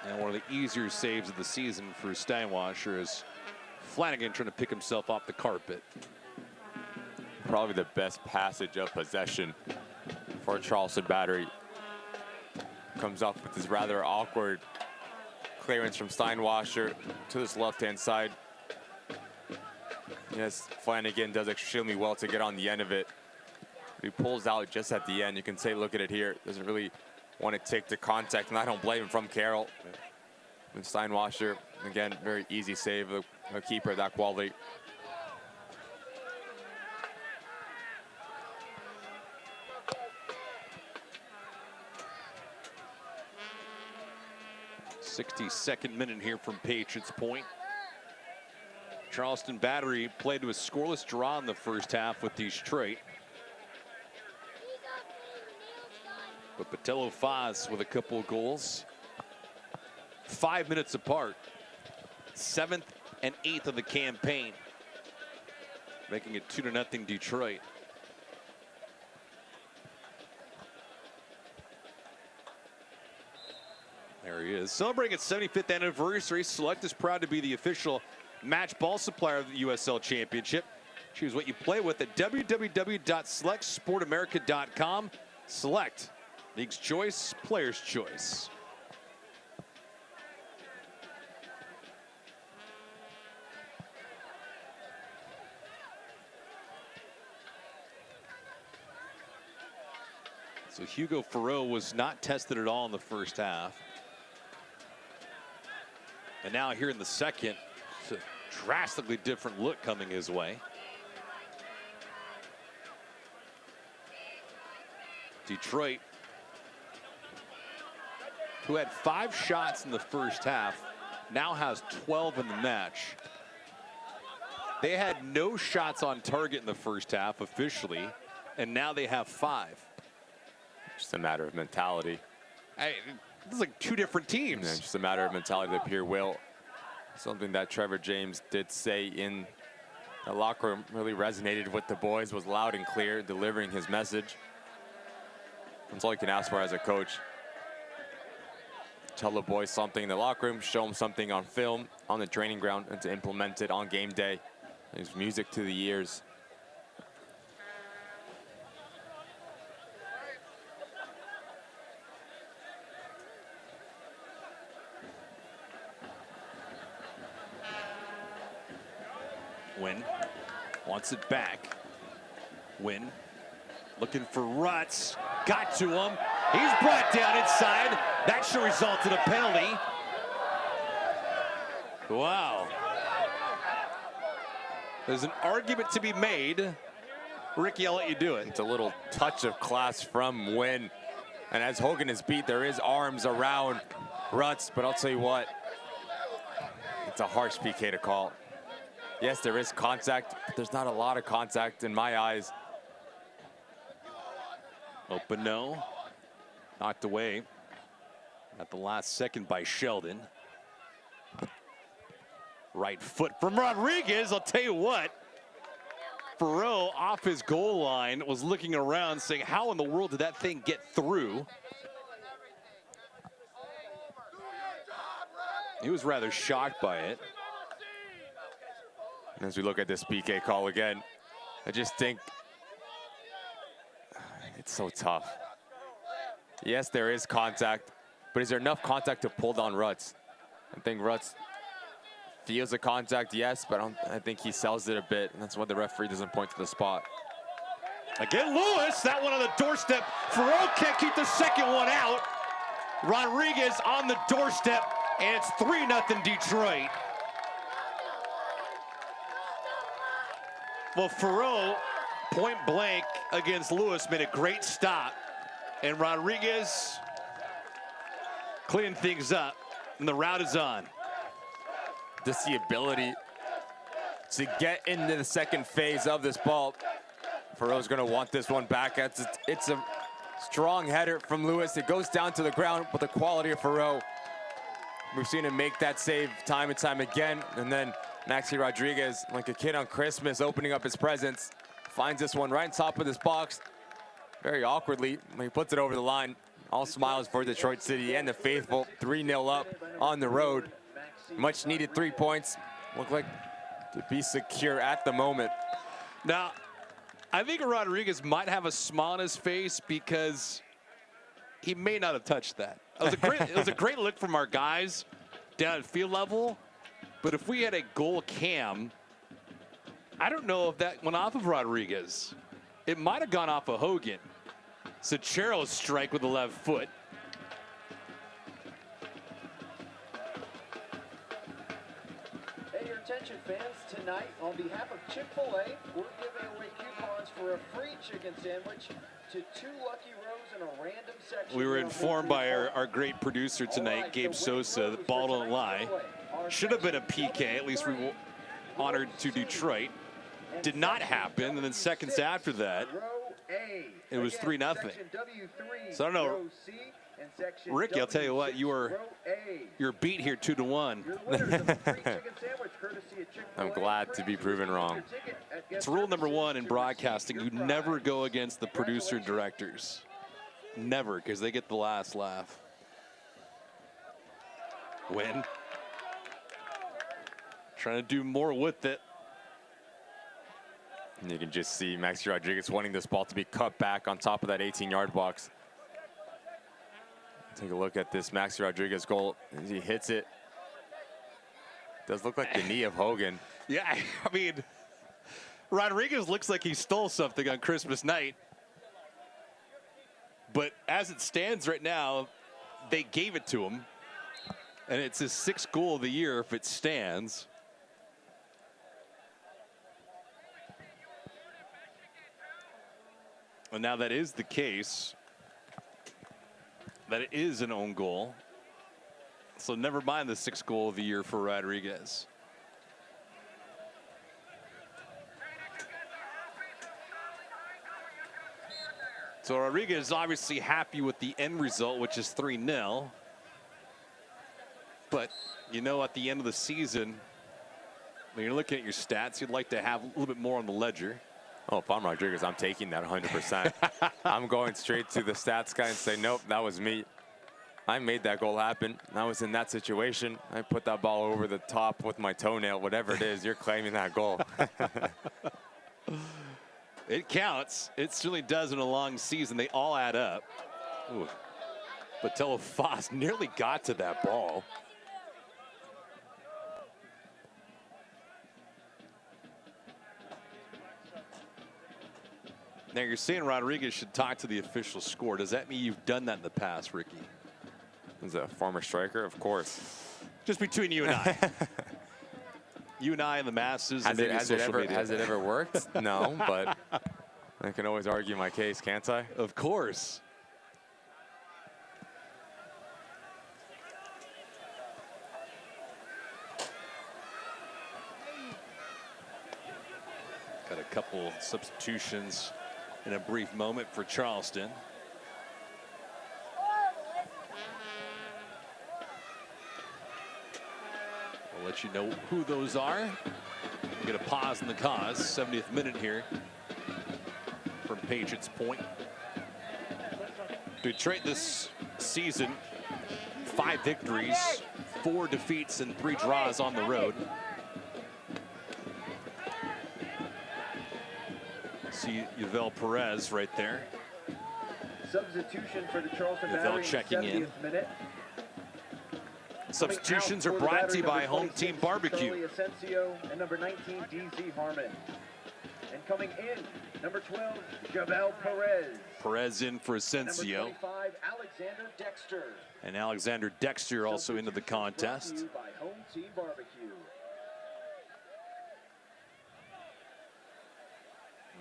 And one of the easier saves of the season for Steinwasser is Flanagan trying to pick himself off the carpet. Probably the best passage of possession for Charleston Battery. Comes up with this rather awkward clearance from Steinwasser to this left-hand side. Yes, Flanagan does extremely well to get on the end of it. He pulls out just at the end. You can say, look at it here. Doesn't really want to take the contact, and I don't blame him from Carroll. And Steinwasser, again, very easy save. A keeper of that quality. '62nd minute here from Patriots Point. Charleston Battery played to a scoreless draw in the first half with Detroit. But Patello Faz with a couple of goals. 5 minutes apart. 7th and 8th of the campaign. Making it 2-0 Detroit. There he is. Celebrating its 75th anniversary, Select is proud to be the official match ball supplier of the USL Championship. Choose what you play with at www.selectsportamerica.com. Select. League's choice, player's choice. So Hugo Ferreau was not tested at all in the first half. And now here in the second, it's a drastically different look coming his way. Detroit, who had 5 shots in the first half, now has 12 in the match. They had no shots on target in the first half officially, and now they have 5. Just a matter of mentality. It's like 2 different teams. Yeah, just a matter of mentality, the pure will. Something that Trevor James did say in The locker room really resonated with the boys, was loud and clear, delivering his message. That's all you can ask for as a coach. Tell the boys something in the locker room, show them something on film, on the training ground, and to implement it on game day. There's music to the ears. Wynn wants it back. Wynn looking for Rutz. Got to him. He's brought down inside. That should result in a penalty. Wow. There's an argument to be made. Ricky, I'll let you do it. It's a little touch of class from Wynn. And as Hogan is beat, there is arms around Rutz, but I'll tell you what, it's a harsh PK to call. Yes, there is contact, but there's not a lot of contact in my eyes. Open no. Knocked away at the last second by Sheldon. Right foot from Rodriguez. I'll tell you what. Ferreau off his goal line was looking around saying, how in the world did that thing get through? He was rather shocked by it. And as we look at this PK call again, I just think it's so tough. Yes, there is contact, but is there enough contact to pull down Rutz? I think Rutz feels the contact, yes, but I think he sells it a bit, and that's why the referee doesn't point to the spot. Again, Lewis, that one on the doorstep. Ferreau can't keep the second one out. Rodriguez on the doorstep, and it's 3-0 Detroit. Well, Ferreau, point blank against Lewis, made a great stop. And Rodriguez cleaning things up, and the route is on. Just the ability to get into the second phase of this ball. Ferreau's gonna want this one back. It's a strong header from Lewis. It goes down to the ground, but the quality of Ferreau, we've seen him make that save time and time again. And then Maxi Rodriguez, like a kid on Christmas, opening up his presents, finds this one right on top of this box. Very awkwardly, he puts it over the line. All smiles for Detroit City and the faithful. 3-0 up on the road. Much needed 3 points. Look like to be secure at the moment. Now, I think Rodriguez might have a smile on his face because he may not have touched that. It was a great look from our guys down at field level. But if we had a goal cam, I don't know if that went off of Rodriguez. It might have gone off of Hogan. Sachero's strike with the left foot. Hey, your attention fans, tonight on behalf of Chick-fil-A, we're giving away coupons for a free chicken sandwich to 2 lucky rows in a random section. We were informed by our great producer tonight, Gabe Sosa, that ball don't lie. Should have been a PK, at least we were honored to Detroit. Did not happen, and then seconds after that, it was 3-0. So I don't know, Ricky, I'll tell you what, you're beat here 2-1. I'm glad to be proven wrong. It's rule number 1 in broadcasting. You never go against the producer directors. Never, because they get the last laugh. Win. Trying to do more with it. And you can just see Maxi Rodriguez wanting this ball to be cut back on top of that 18-yard box. Take a look at this Maxi Rodriguez goal as he hits it. Does look like the knee of Hogan. Yeah, I mean, Rodriguez looks like he stole something on Christmas night. But as it stands right now, they gave it to him. And it's his 6th goal of the year if it stands. And now that is the case, that it is an own goal. So never mind the 6th goal of the year for Rodriguez. So Rodriguez is obviously happy with the end result, which is 3-0. But, you know, at the end of the season, When you're looking at your stats, you'd like to have a little bit more on the ledger. Oh, if I'm Rodriguez, I'm taking that 100%. I'm going straight to the stats guy and say, nope, that was me. I made that goal happen. I was in that situation. I put that ball over the top with my toenail, whatever it is, you're claiming that goal. It counts. It certainly does in a long season. They all add up. Ooh. Patella Foss nearly got to that ball. Now you're saying Rodriguez should talk to the official score. Does that mean you've done that in the past, Ricky? As a former striker, of course. Just between you and I. You and I and the masses. Has it ever worked? No, but I can always argue my case, can't I? Of course. Got a couple substitutions in a brief moment for Charleston. We'll let you know who those are. We're going to pause in the cause. 70th minute here from Patriots Point. Detroit this season, 5 victories, 4 defeats, and 3 draws on the road. See USL Perez right there. Substitution for the Charleston USL Battery checking in. 70th minute. Substitutions are brought to you by Home Team Barbecue. Charlie Asensio and number 19, DZ Harmon. And coming in, number 12, Javel Perez. Perez in for Asensio. Number 25, Alexander Dexter. And Alexander Dexter also into the contest. Brought to you by Home Team Barbecue.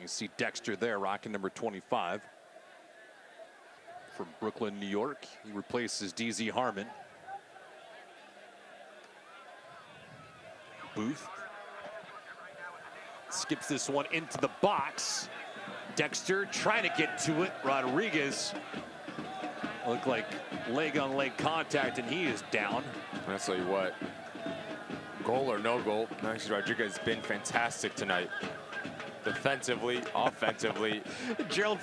You see Dexter there rocking number 25 from Brooklyn, New York. He replaces DZ Harmon. Booth skips this one into the box. Dexter trying to get to it. Rodriguez looked like leg on leg contact, and he is down. I'll tell you what, goal or no goal, actually Rodriguez has been fantastic tonight. Defensively, offensively. Gerald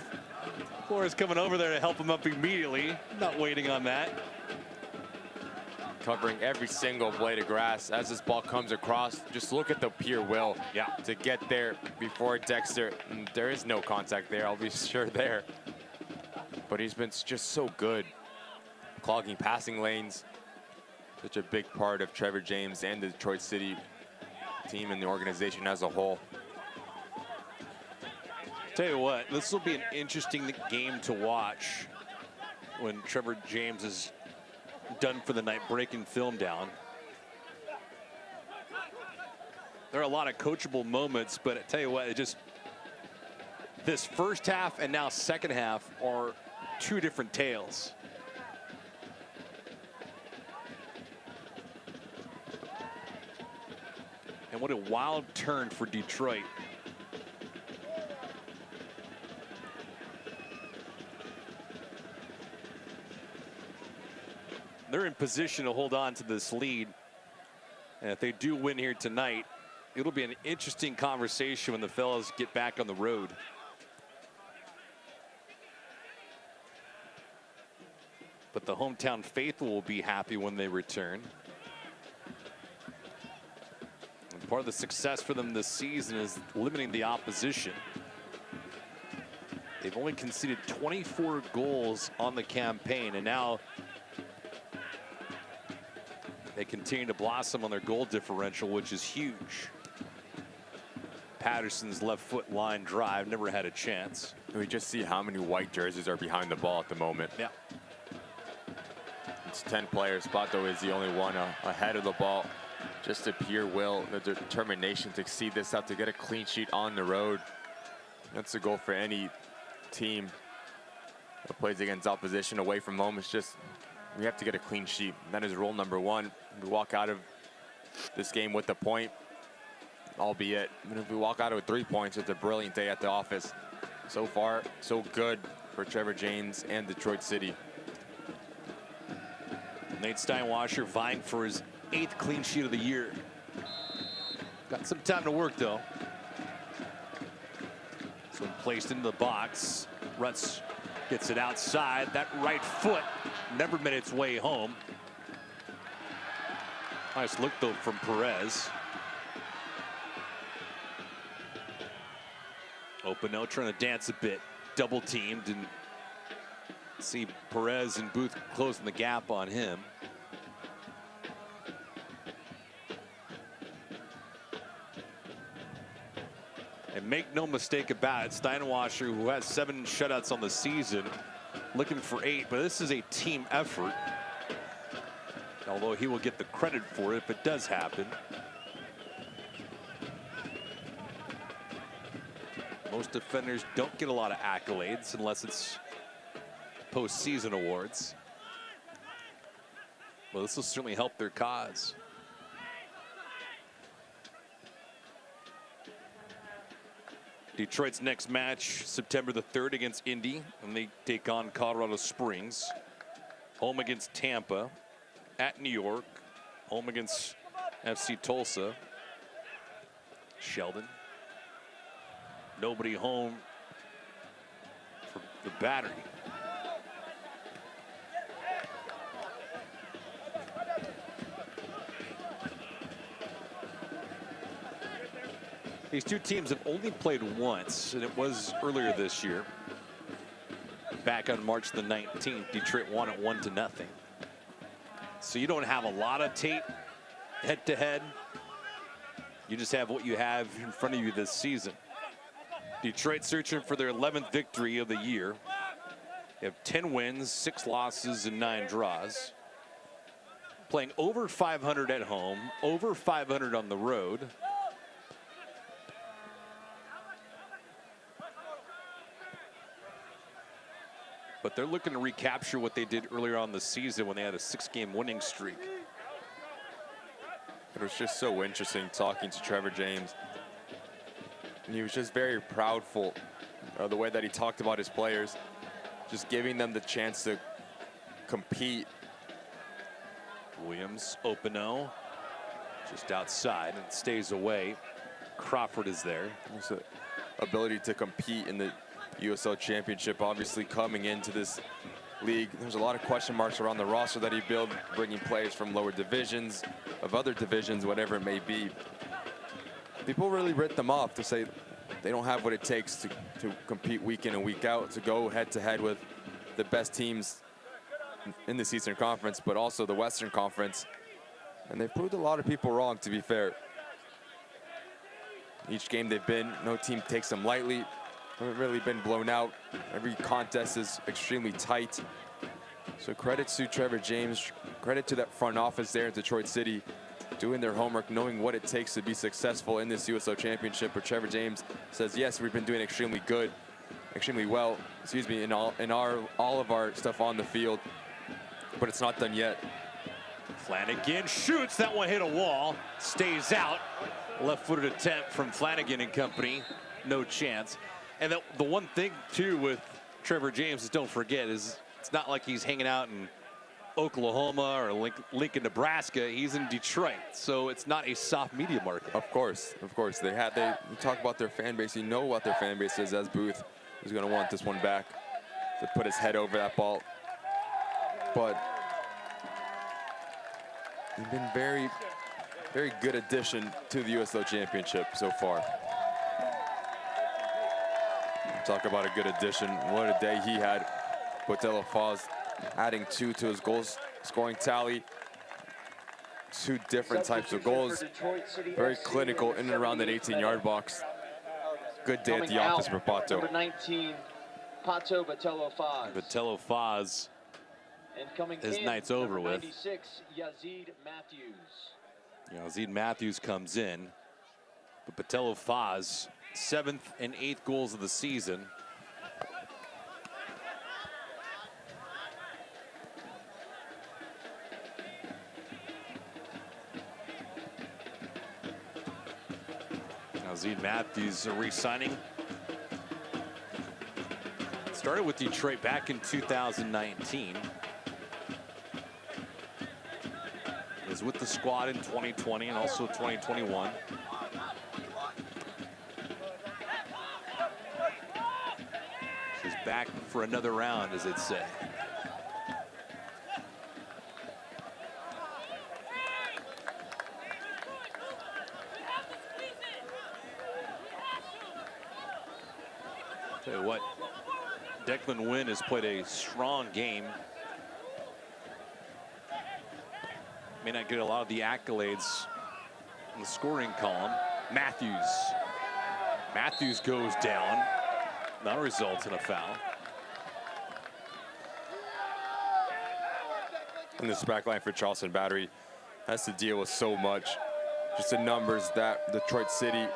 Flores coming over there to help him up immediately. Not waiting on that. Covering every single blade of grass as this ball comes across. Just look at the pure will to get there before Dexter. And there is no contact there, I'll be sure there. But he's been just so good. Clogging passing lanes. Such a big part of Trevor James and the Detroit City team and the organization as a whole. Tell you what, this will be an interesting game to watch when Trevor James is done for the night, breaking film down. There are a lot of coachable moments, but I tell you what, this first half and now second half are 2 different tales. And what a wild turn for Detroit. They're in position to hold on to this lead. And if they do win here tonight, it'll be an interesting conversation when the fellas get back on the road. But the hometown faithful will be happy when they return. And part of the success for them this season is limiting the opposition. They've only conceded 24 goals on the campaign, and now they continue to blossom on their goal differential, which is huge. Patterson's left foot line drive never had a chance. We just see how many white jerseys are behind the ball at the moment. Yeah. It's 10 players. Pato is the only one ahead of the ball. Just a pure will, the determination to exceed this out, to get a clean sheet on the road. That's the goal for any team that plays against opposition away from home. It's just, we have to get a clean sheet. That is rule number 1. We walk out of this game with a point, albeit if we walk out with 3 points, it's a brilliant day at the office. So far, so good for Trevor James and Detroit City. Nate Steinwasser vying for his 8th clean sheet of the year. Got some time to work, though. So placed into the box. Rutz gets it outside. That right foot never made its way home. Nice look, though, from Perez. Opino trying to dance a bit. Double teamed, and see Perez and Booth closing the gap on him. And make no mistake about it, Steinwasser, who has 7 shutouts on the season, looking for 8, but this is a team effort. Although he will get the credit for it if it does happen. Most defenders don't get a lot of accolades unless it's postseason awards. Well, this will certainly help their cause. Detroit's next match, September the 3rd against Indy, and they take on Colorado Springs. Home against Tampa, at New York, home against FC Tulsa. Sheldon. Nobody home for the Battery. These two teams have only played once, and it was earlier this year. Back on March the 19th, Detroit won it 1-0. So you don't have a lot of tape head-to-head. You just have what you have in front of you this season. Detroit searching for their 11th victory of the year. They have 10 wins, 6 losses, and 9 draws. Playing over 500 at home, over 500 on the road. But they're looking to recapture what they did earlier on the season when they had a 6-game winning streak. It was just so interesting talking to Trevor James. And he was just very proudful of the way that he talked about his players, just giving them the chance to compete. Williams, Opino, just outside and stays away. Crawford is there. There's an ability to compete in the USL Championship, obviously coming into this league. There's a lot of question marks around the roster that he built, bringing players from lower divisions, of other divisions, whatever it may be. People really writ them off to say they don't have what it takes to compete week in and week out, to go head-to-head with the best teams in this Eastern Conference, but also the Western Conference. And they've proved a lot of people wrong, to be fair. Each game they've been, no team takes them lightly. Haven't really been blown out. Every contest is extremely tight. So credit to Trevor James, credit to that front office there in Detroit City, doing their homework, knowing what it takes to be successful in this USL Championship. But Trevor James says, yes, we've been doing extremely well, excuse me, in all of our stuff on the field, but it's not done yet. Flanagan shoots, that one hit a wall, stays out. Left-footed attempt from Flanagan and company, no chance. And the one thing, too, with Trevor James is, don't forget, is it's not like he's hanging out in Oklahoma or Lincoln, Nebraska. He's in Detroit, so it's not a soft media market. Of course. They talk about their fan base. You know what their fan base is, as Booth is going to want this one back to put his head over that ball. But he's been very, very good addition to the USL Championship so far. Talk about a good addition. What a day he had. Botello Foz adding 2 to his goals scoring tally. 2 different types of goals. Very clinical in and around that 18-yard box. Good day at the office for Pato. Number 19, Pato Botello Foz. Botello Foz. And coming his in, night's over with. 96, Yazid Matthews. Yazid Matthews comes in. But Botello Foz, 7th and 8th goals of the season. Yazid Matthews re-signing. Started with Detroit back in 2019. His was with the squad in 2020 and also 2021. She's back for another round, as they'd say. Tell you what, Declan Wynn has played a strong game. May not get a lot of the accolades in the scoring column. Matthews goes down. That results in a foul. And this back line for Charleston Battery has to deal with so much. Just the numbers that Detroit City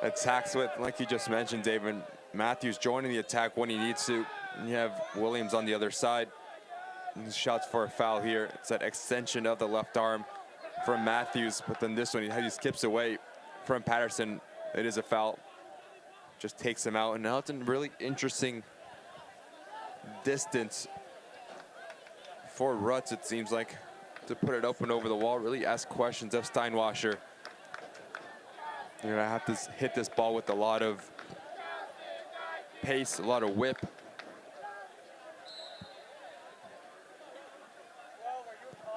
attacks with. Like you just mentioned, David, Matthews joining the attack when he needs to. And you have Williams on the other side. And shots for a foul here. It's that extension of the left arm from Matthews. But then this one, he skips away from Patterson. It is a foul. Just takes him out. And now it's a really interesting distance for Rutz, it seems like, to put it open over the wall. Really ask questions of Steinwasser. You're gonna have to hit this ball with a lot of pace, a lot of whip.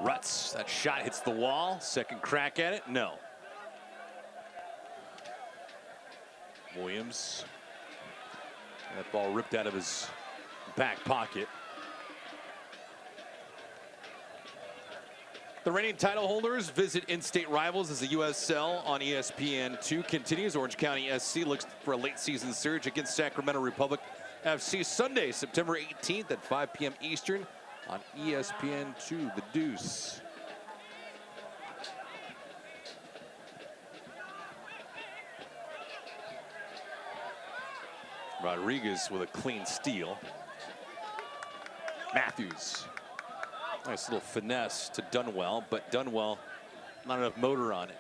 Rutz, that shot hits the wall. Second crack at it, no. Williams, that ball ripped out of his back pocket. The reigning title holders visit in-state rivals as the USL on ESPN2 continues. Orange County SC looks for a late season surge against Sacramento Republic FC Sunday, September 18th at 5 p.m. Eastern on ESPN2, The Deuce. Rodriguez with a clean steal. Matthews. Nice little finesse to Dunwell, but Dunwell, not enough motor on it.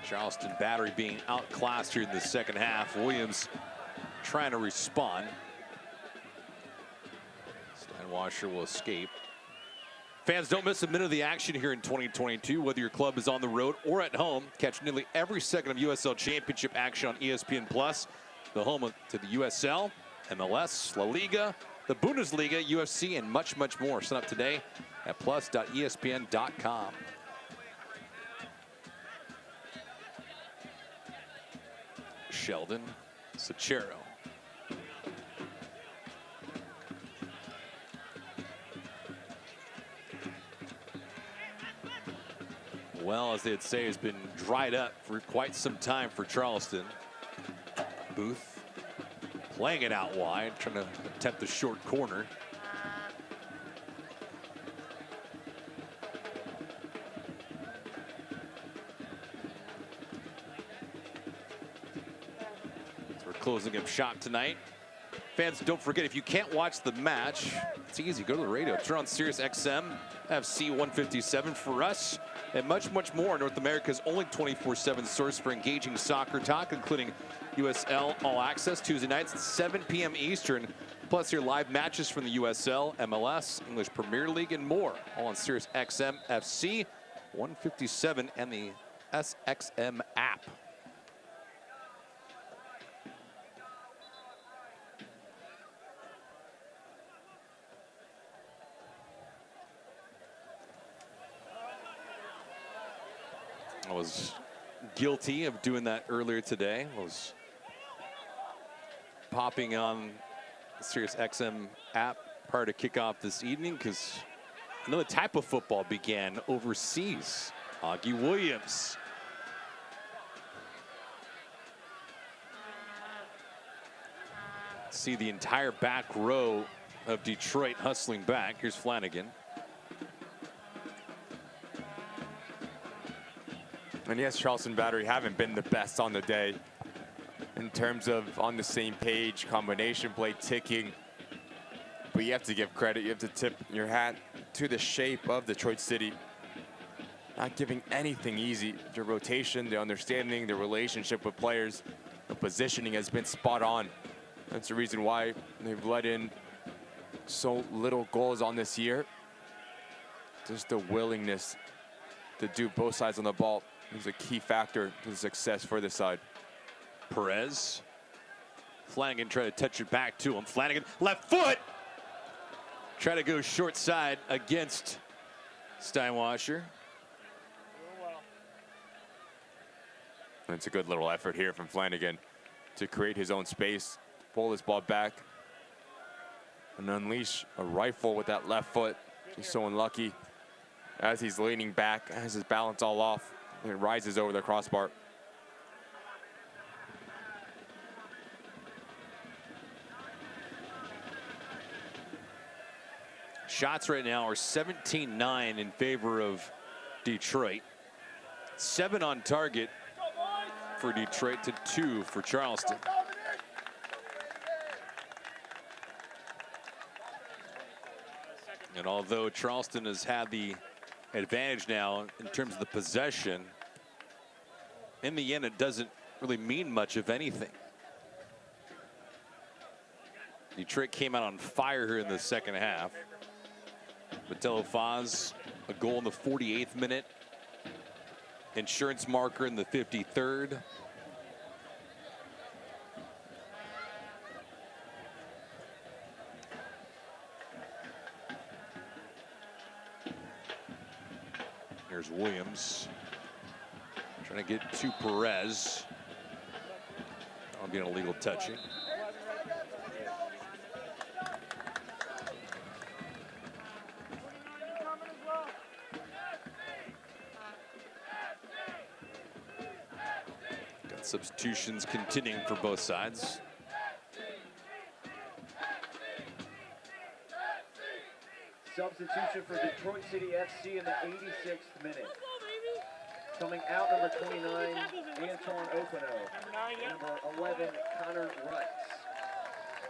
Charleston Battery being outclassed here in the second half. Williams trying to respond. Steinwasser will escape. Fans, don't miss a minute of the action here in 2022, whether your club is on the road or at home. Catch nearly every second of USL Championship action on ESPN Plus, the home to the USL, MLS, La Liga, the Bundesliga, UFC, and much, much more. Sign up today at plus.espn.com. Sheldon, Sachero. Well, as they'd say, has been dried up for quite some time for Charleston. Booth playing it out wide, trying to attempt the short corner. Closing up shop tonight. Fans, don't forget, if you can't watch the match, it's easy. Go to the radio. Turn on Sirius XM, FC 157 for us, and much, much more. North America's only 24/7 source for engaging soccer talk, including USL All Access Tuesday nights at 7 p.m. Eastern. Plus your live matches from the USL, MLS, English Premier League, and more. All on Sirius XM, FC 157, and the SXM app. I was guilty of doing that earlier today. I was popping on the Sirius XM app prior to kickoff this evening because another type of football began overseas. Augie Williams. See the entire back row of Detroit hustling back. Here's Flanagan. And yes, Charleston Battery haven't been the best on the day in terms of on the same page, combination play, ticking. But you have to give credit, you have to tip your hat to the shape of Detroit City. Not giving anything easy. The rotation, the understanding, the relationship with players, the positioning has been spot on. That's the reason why they've let in so little goals on this year. Just the willingness to do both sides on the ball is a key factor to the success for this side. Perez. Flanagan trying to touch it back to him. Flanagan, left foot! Try to go short side against Steinwasser. It's a good little effort here from Flanagan to create his own space, pull this ball back, and unleash a rifle with that left foot. He's so unlucky as he's leaning back, has his balance all off, and it rises over the crossbar. Shots right now are 17-9 in favor of Detroit. 7 on target for Detroit to 2 for Charleston. And although Charleston has had the advantage now in terms of the possession, in the end it doesn't really mean much of anything. Detroit came out on fire here in the second half. Mateo Faz, a goal in the 48th minute. Insurance marker in the 53rd. Here's Williams trying to get to Perez. That'll be an illegal touching. Got substitutions continuing for both sides. Substitution for Detroit City FC in the 86th minute. Coming out, number 29, Anton Opano. Number 11, Connor Rutz.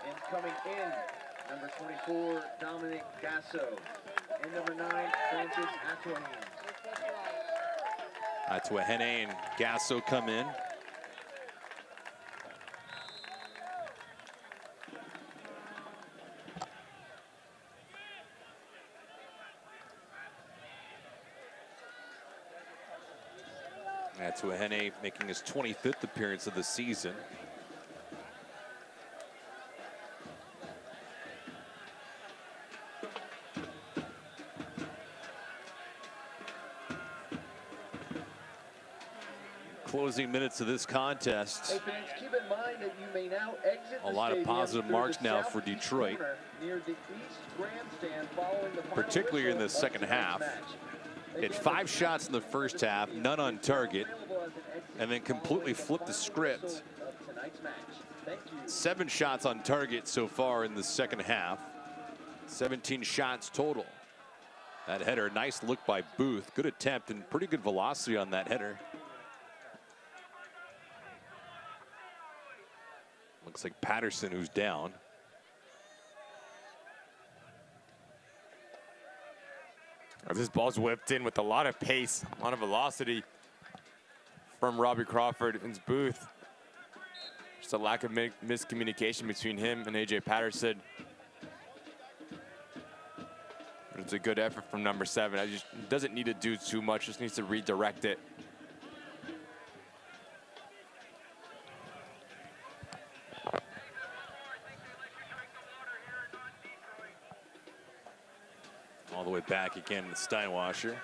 And coming in, number 24, Dominic Gasso. And number 9, Francis Atuahine. Atuahine and Gasso come in. Atuahine making his 25th appearance of the season. Closing minutes of this contest. Hey fans, keep in mind that you may now exit A lot of positive marks now for Detroit, near the east grandstand following the particularly in the second half. Hit 5 shots in the first half, none on target, and then completely flipped the script. 7 shots on target so far in the second half. 17 shots total. That header, nice look by Booth. Good attempt and pretty good velocity on that header. Looks like Patterson who's down. This ball's whipped in with a lot of pace, a lot of velocity from Robbie Crawford and Booth. Just a lack of miscommunication between him and AJ Patterson. But it's a good effort from number 7. Doesn't need to do too much, just needs to redirect it. All the way back again to Steinwasser.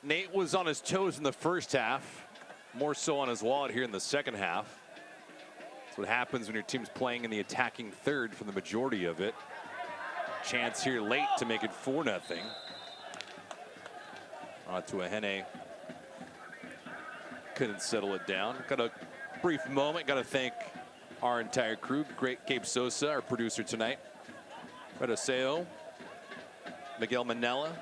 Nate was on his toes in the first half, more so on his wallet here in the second half. That's what happens when your team's playing in the attacking third for the majority of it. Chance here late to make it 4-0. Atuahine couldn't settle it down. Got a brief moment. Got to thank our entire crew. Great Gabe Sosa, our producer tonight. Redoseo, Miguel Manella,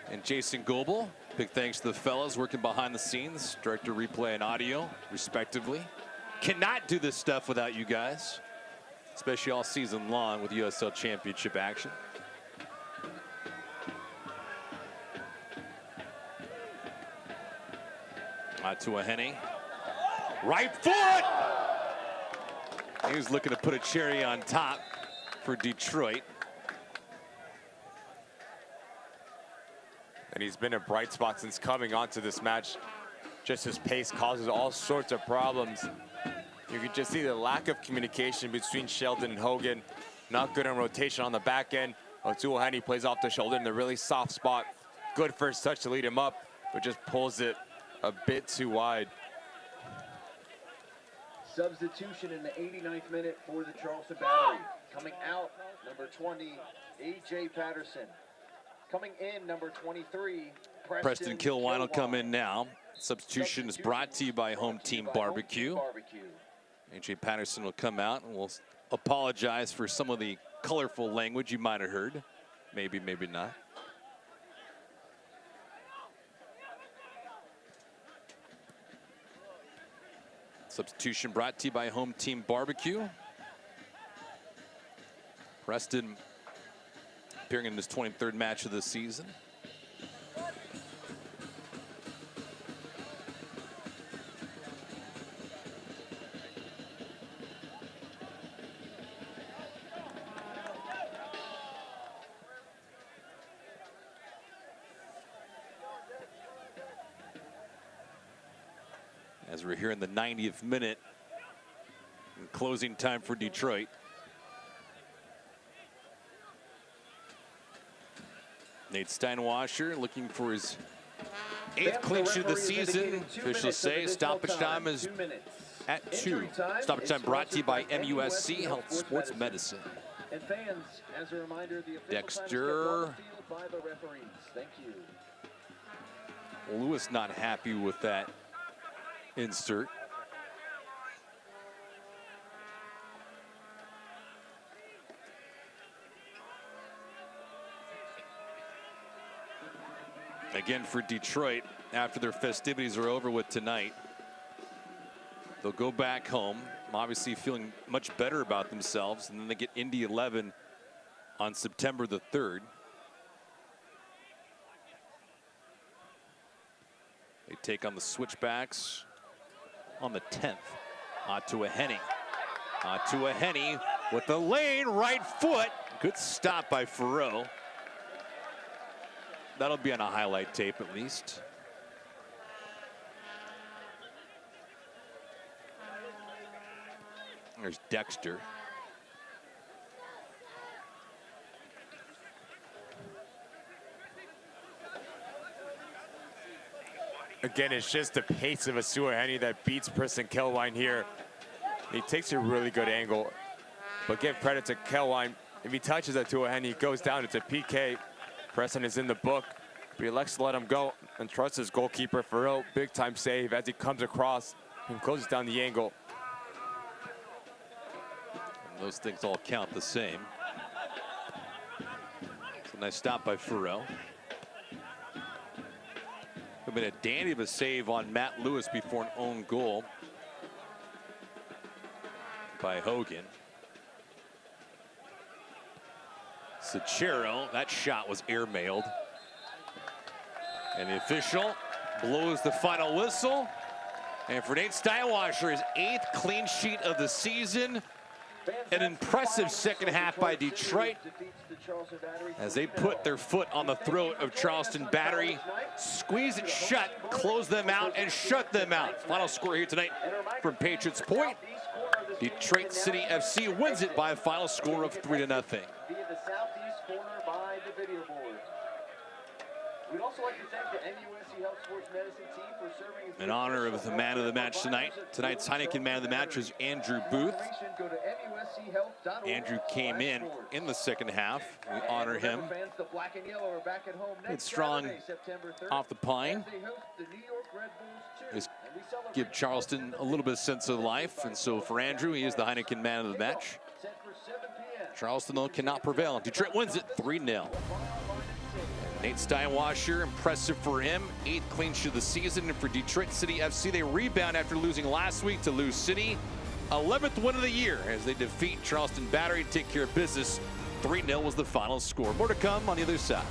and Jason Goebel. Big thanks to the fellas working behind the scenes, director, replay, and audio, respectively. Cannot do this stuff without you guys, especially all season long with USL Championship action. To a Henny. Right foot! He was looking to put a cherry on top for Detroit. And he's been a bright spot since coming onto this match. Just his pace causes all sorts of problems. You can just see the lack of communication between Sheldon and Hogan. Not good on rotation on the back end. O'Toole Henny plays off the shoulder in the really soft spot. Good first touch to lead him up, but just pulls it a bit too wide. Substitution in the 89th minute for the Charleston Battery. Coming out, number 20, A.J. Patterson. Coming in, number 23, Preston Kilwine will come in now. Substitution is brought to you by Home Team Barbecue. A.J. Patterson will come out, and we'll apologize for some of the colorful language you might have heard. Maybe, maybe not. Substitution brought to you by Home Team Barbecue. Preston appearing in his 23rd match of the season. As we're here in the 90th minute, and closing time for Detroit. Nate Steinwasser looking for his 8th clean sheet of the season. Officials say stoppage time is at 2. Stoppage time brought to you by MUSC Health Sports Medicine. And fans, as a reminder, the Dexter. by the referees. Thank you. Lewis not happy with that insert. Again for Detroit, after their festivities are over with tonight, they'll go back home, obviously feeling much better about themselves, and then they get Indy 11 on September the 3rd. They take on the Switchbacks on the 10th. To a Henny. To a Henny with the lane, right foot. Good stop by Farreau. That'll be on a highlight tape at least. There's Dexter. Again, it's just the pace of Asua Henny that beats Preston Kilwine here. He takes a really good angle, but give credit to Kilwine. If he touches Asua Henny, he goes down. It's a PK. Preston is in the book, but he elects to let him go and trusts his goalkeeper, Farreau. Big time save as he comes across and closes down the angle. And those things all count the same. It's a nice stop by Farreau. Could have been a dandy of a save on Matt Lewis before an own goal by Hogan. Sachero, that shot was airmailed. And the official blows the final whistle. And for Nate Steinwasser, his 8th clean sheet of the season. An impressive second half by Detroit as they put their foot on the throat of Charleston Battery, squeeze it shut, close them out, and shut them out. Final score here tonight from Patriots Point. Detroit City FC wins it by a final score of 3-0. Via the southeast corner by the video board. We'd also like to thank the MUSC Health Sports Medicine team for serving as In honor of the man of the match tonight. Tonight's Heineken man of the match is Andrew Booth. Andrew came in the second half. We honor him. It's strong off the pine. Just give Charleston a little bit of sense of life. And so for Andrew, he is the Heineken man of the match. Charleston, though, cannot prevail. Detroit wins it 3-0. Nate Steinwasser, impressive for him. 8th clean sheet of the season. And for Detroit City FC, they rebound after losing last week to Lou City. 11th win of the year as they defeat Charleston Battery and take care of business. 3-0 was the final score. More to come on the other side.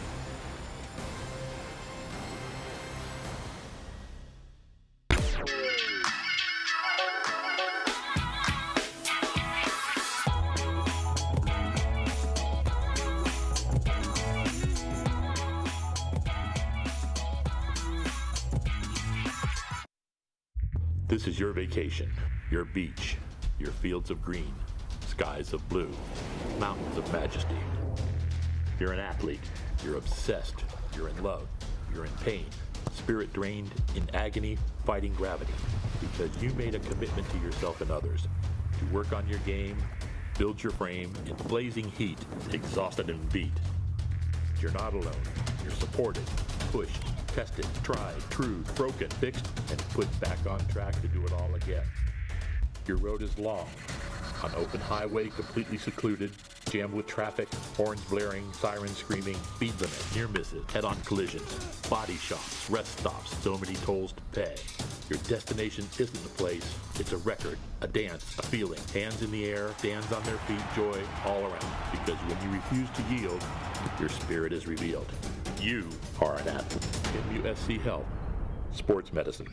This is your vacation, your beach, your fields of green, skies of blue, mountains of majesty. You're an athlete, you're obsessed, you're in love, you're in pain, spirit drained, in agony, fighting gravity, because you made a commitment to yourself and others to work on your game, build your frame in blazing heat, exhausted and beat. You're not alone, you're supported, pushed, tested, tried, trued, broken, fixed, and put back on track to do it all again. Your road is long, an open highway completely secluded, jammed with traffic, horns blaring, sirens screaming, speed limit, near misses, head-on collisions, body shops, rest stops, so many tolls to pay. Your destination isn't a place, it's a record, a dance, a feeling. Hands in the air, stands on their feet, joy all around. Because when you refuse to yield, your spirit is revealed. You are an athlete. MUSC Health, Sports Medicine.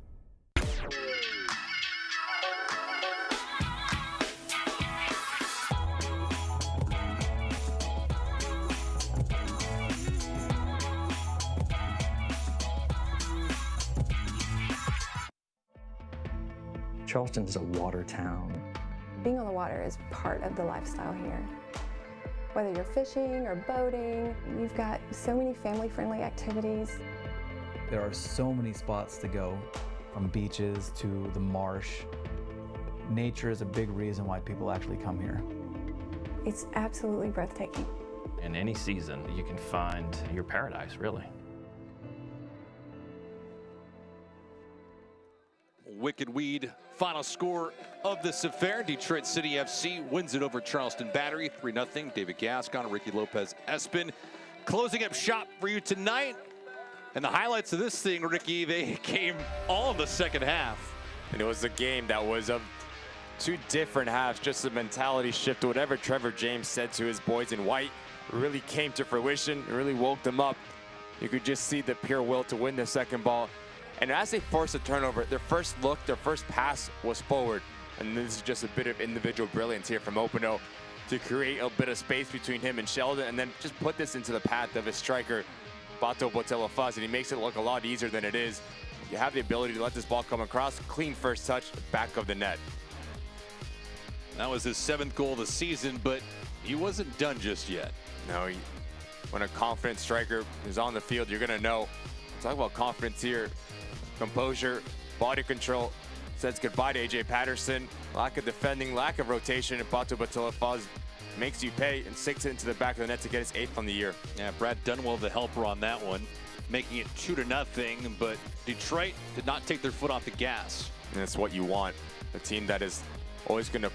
Charleston is a water town. Being on the water is part of the lifestyle here. Whether you're fishing or boating, you've got so many family-friendly activities. There are so many spots to go, from beaches to the marsh. Nature is a big reason why people actually come here. It's absolutely breathtaking. In any season, you can find your paradise, really. Wicked Weed, final score of this affair. Detroit City FC wins it over Charleston Battery, 3-0. David Gascon, Ricky Lopez Espin closing up shop for you tonight. And the highlights of this thing, Ricky, they came all in the second half. And it was a game that was of two different halves, just a mentality shift. Whatever Trevor James said to his boys in white really came to fruition. It really woke them up. You could just see the pure will to win the second ball. And as they forced a turnover, their first look, their first pass was forward. And this is just a bit of individual brilliance here from Opino to create a bit of space between him and Sheldon, and then just put this into the path of his striker, Bato Botello-Faz, and he makes it look a lot easier than it is. You have the ability to let this ball come across, clean first touch, back of the net. That was his 7th goal of the season, but he wasn't done just yet. No, when a confident striker is on the field, you're gonna know. Talk about confidence here. Composure, body control, says goodbye to AJ Patterson. Lack of defending, lack of rotation, and Bato Botello-Faz makes you pay and sticks it into the back of the net to get his 8th on the year. Yeah, Brad Dunwell, the helper on that one, making it 2-0, but Detroit did not take their foot off the gas. And that's what you want. A team that is always gonna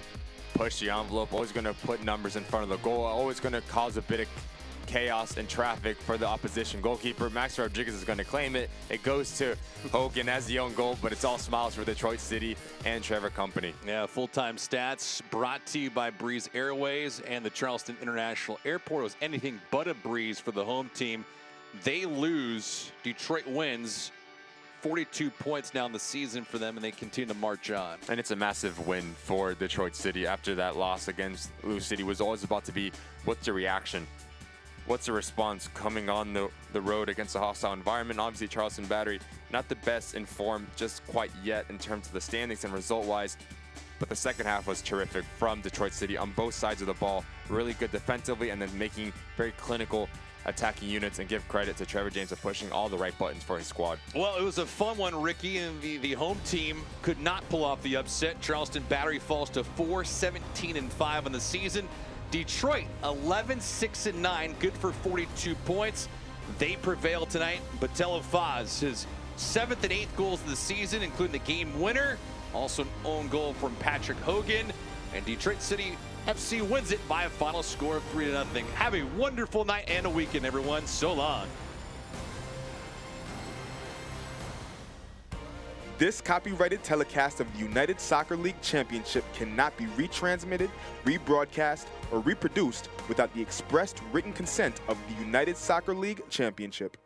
push the envelope, always gonna put numbers in front of the goal, always gonna cause a bit of chaos and traffic for the opposition goalkeeper. Max Rodriguez is going to claim it. It goes to Hogan as the own goal, but it's all smiles for Detroit City and Trevor Company. Yeah, full-time stats brought to you by Breeze Airways and the Charleston International Airport. It was anything but a breeze for the home team. They lose, Detroit wins. 42 points now in the season for them, and they continue to march on. And it's a massive win for Detroit City after that loss against Lou City. Was always about to be, what's the reaction? What's the response coming on the road against a hostile environment? Obviously, Charleston Battery, not the best in form just quite yet in terms of the standings and result-wise, but the second half was terrific from Detroit City on both sides of the ball. Really good defensively and then making very clinical attacking units, and give credit to Trevor James for pushing all the right buttons for his squad. Well, it was a fun one, Ricky, and the home team could not pull off the upset. Charleston Battery falls to 4-17-5 on the season. Detroit 11-6-9, good for 42 points. They prevail tonight. Botello-Faz, his 7th and 8th goals of the season, including the game winner. Also an own goal from Patrick Hogan. And Detroit City FC wins it by a final score of 3-0. Have a wonderful night and a weekend, everyone. So long. This copyrighted telecast of the United Soccer League Championship cannot be retransmitted, rebroadcast, or reproduced without the expressed written consent of the United Soccer League Championship.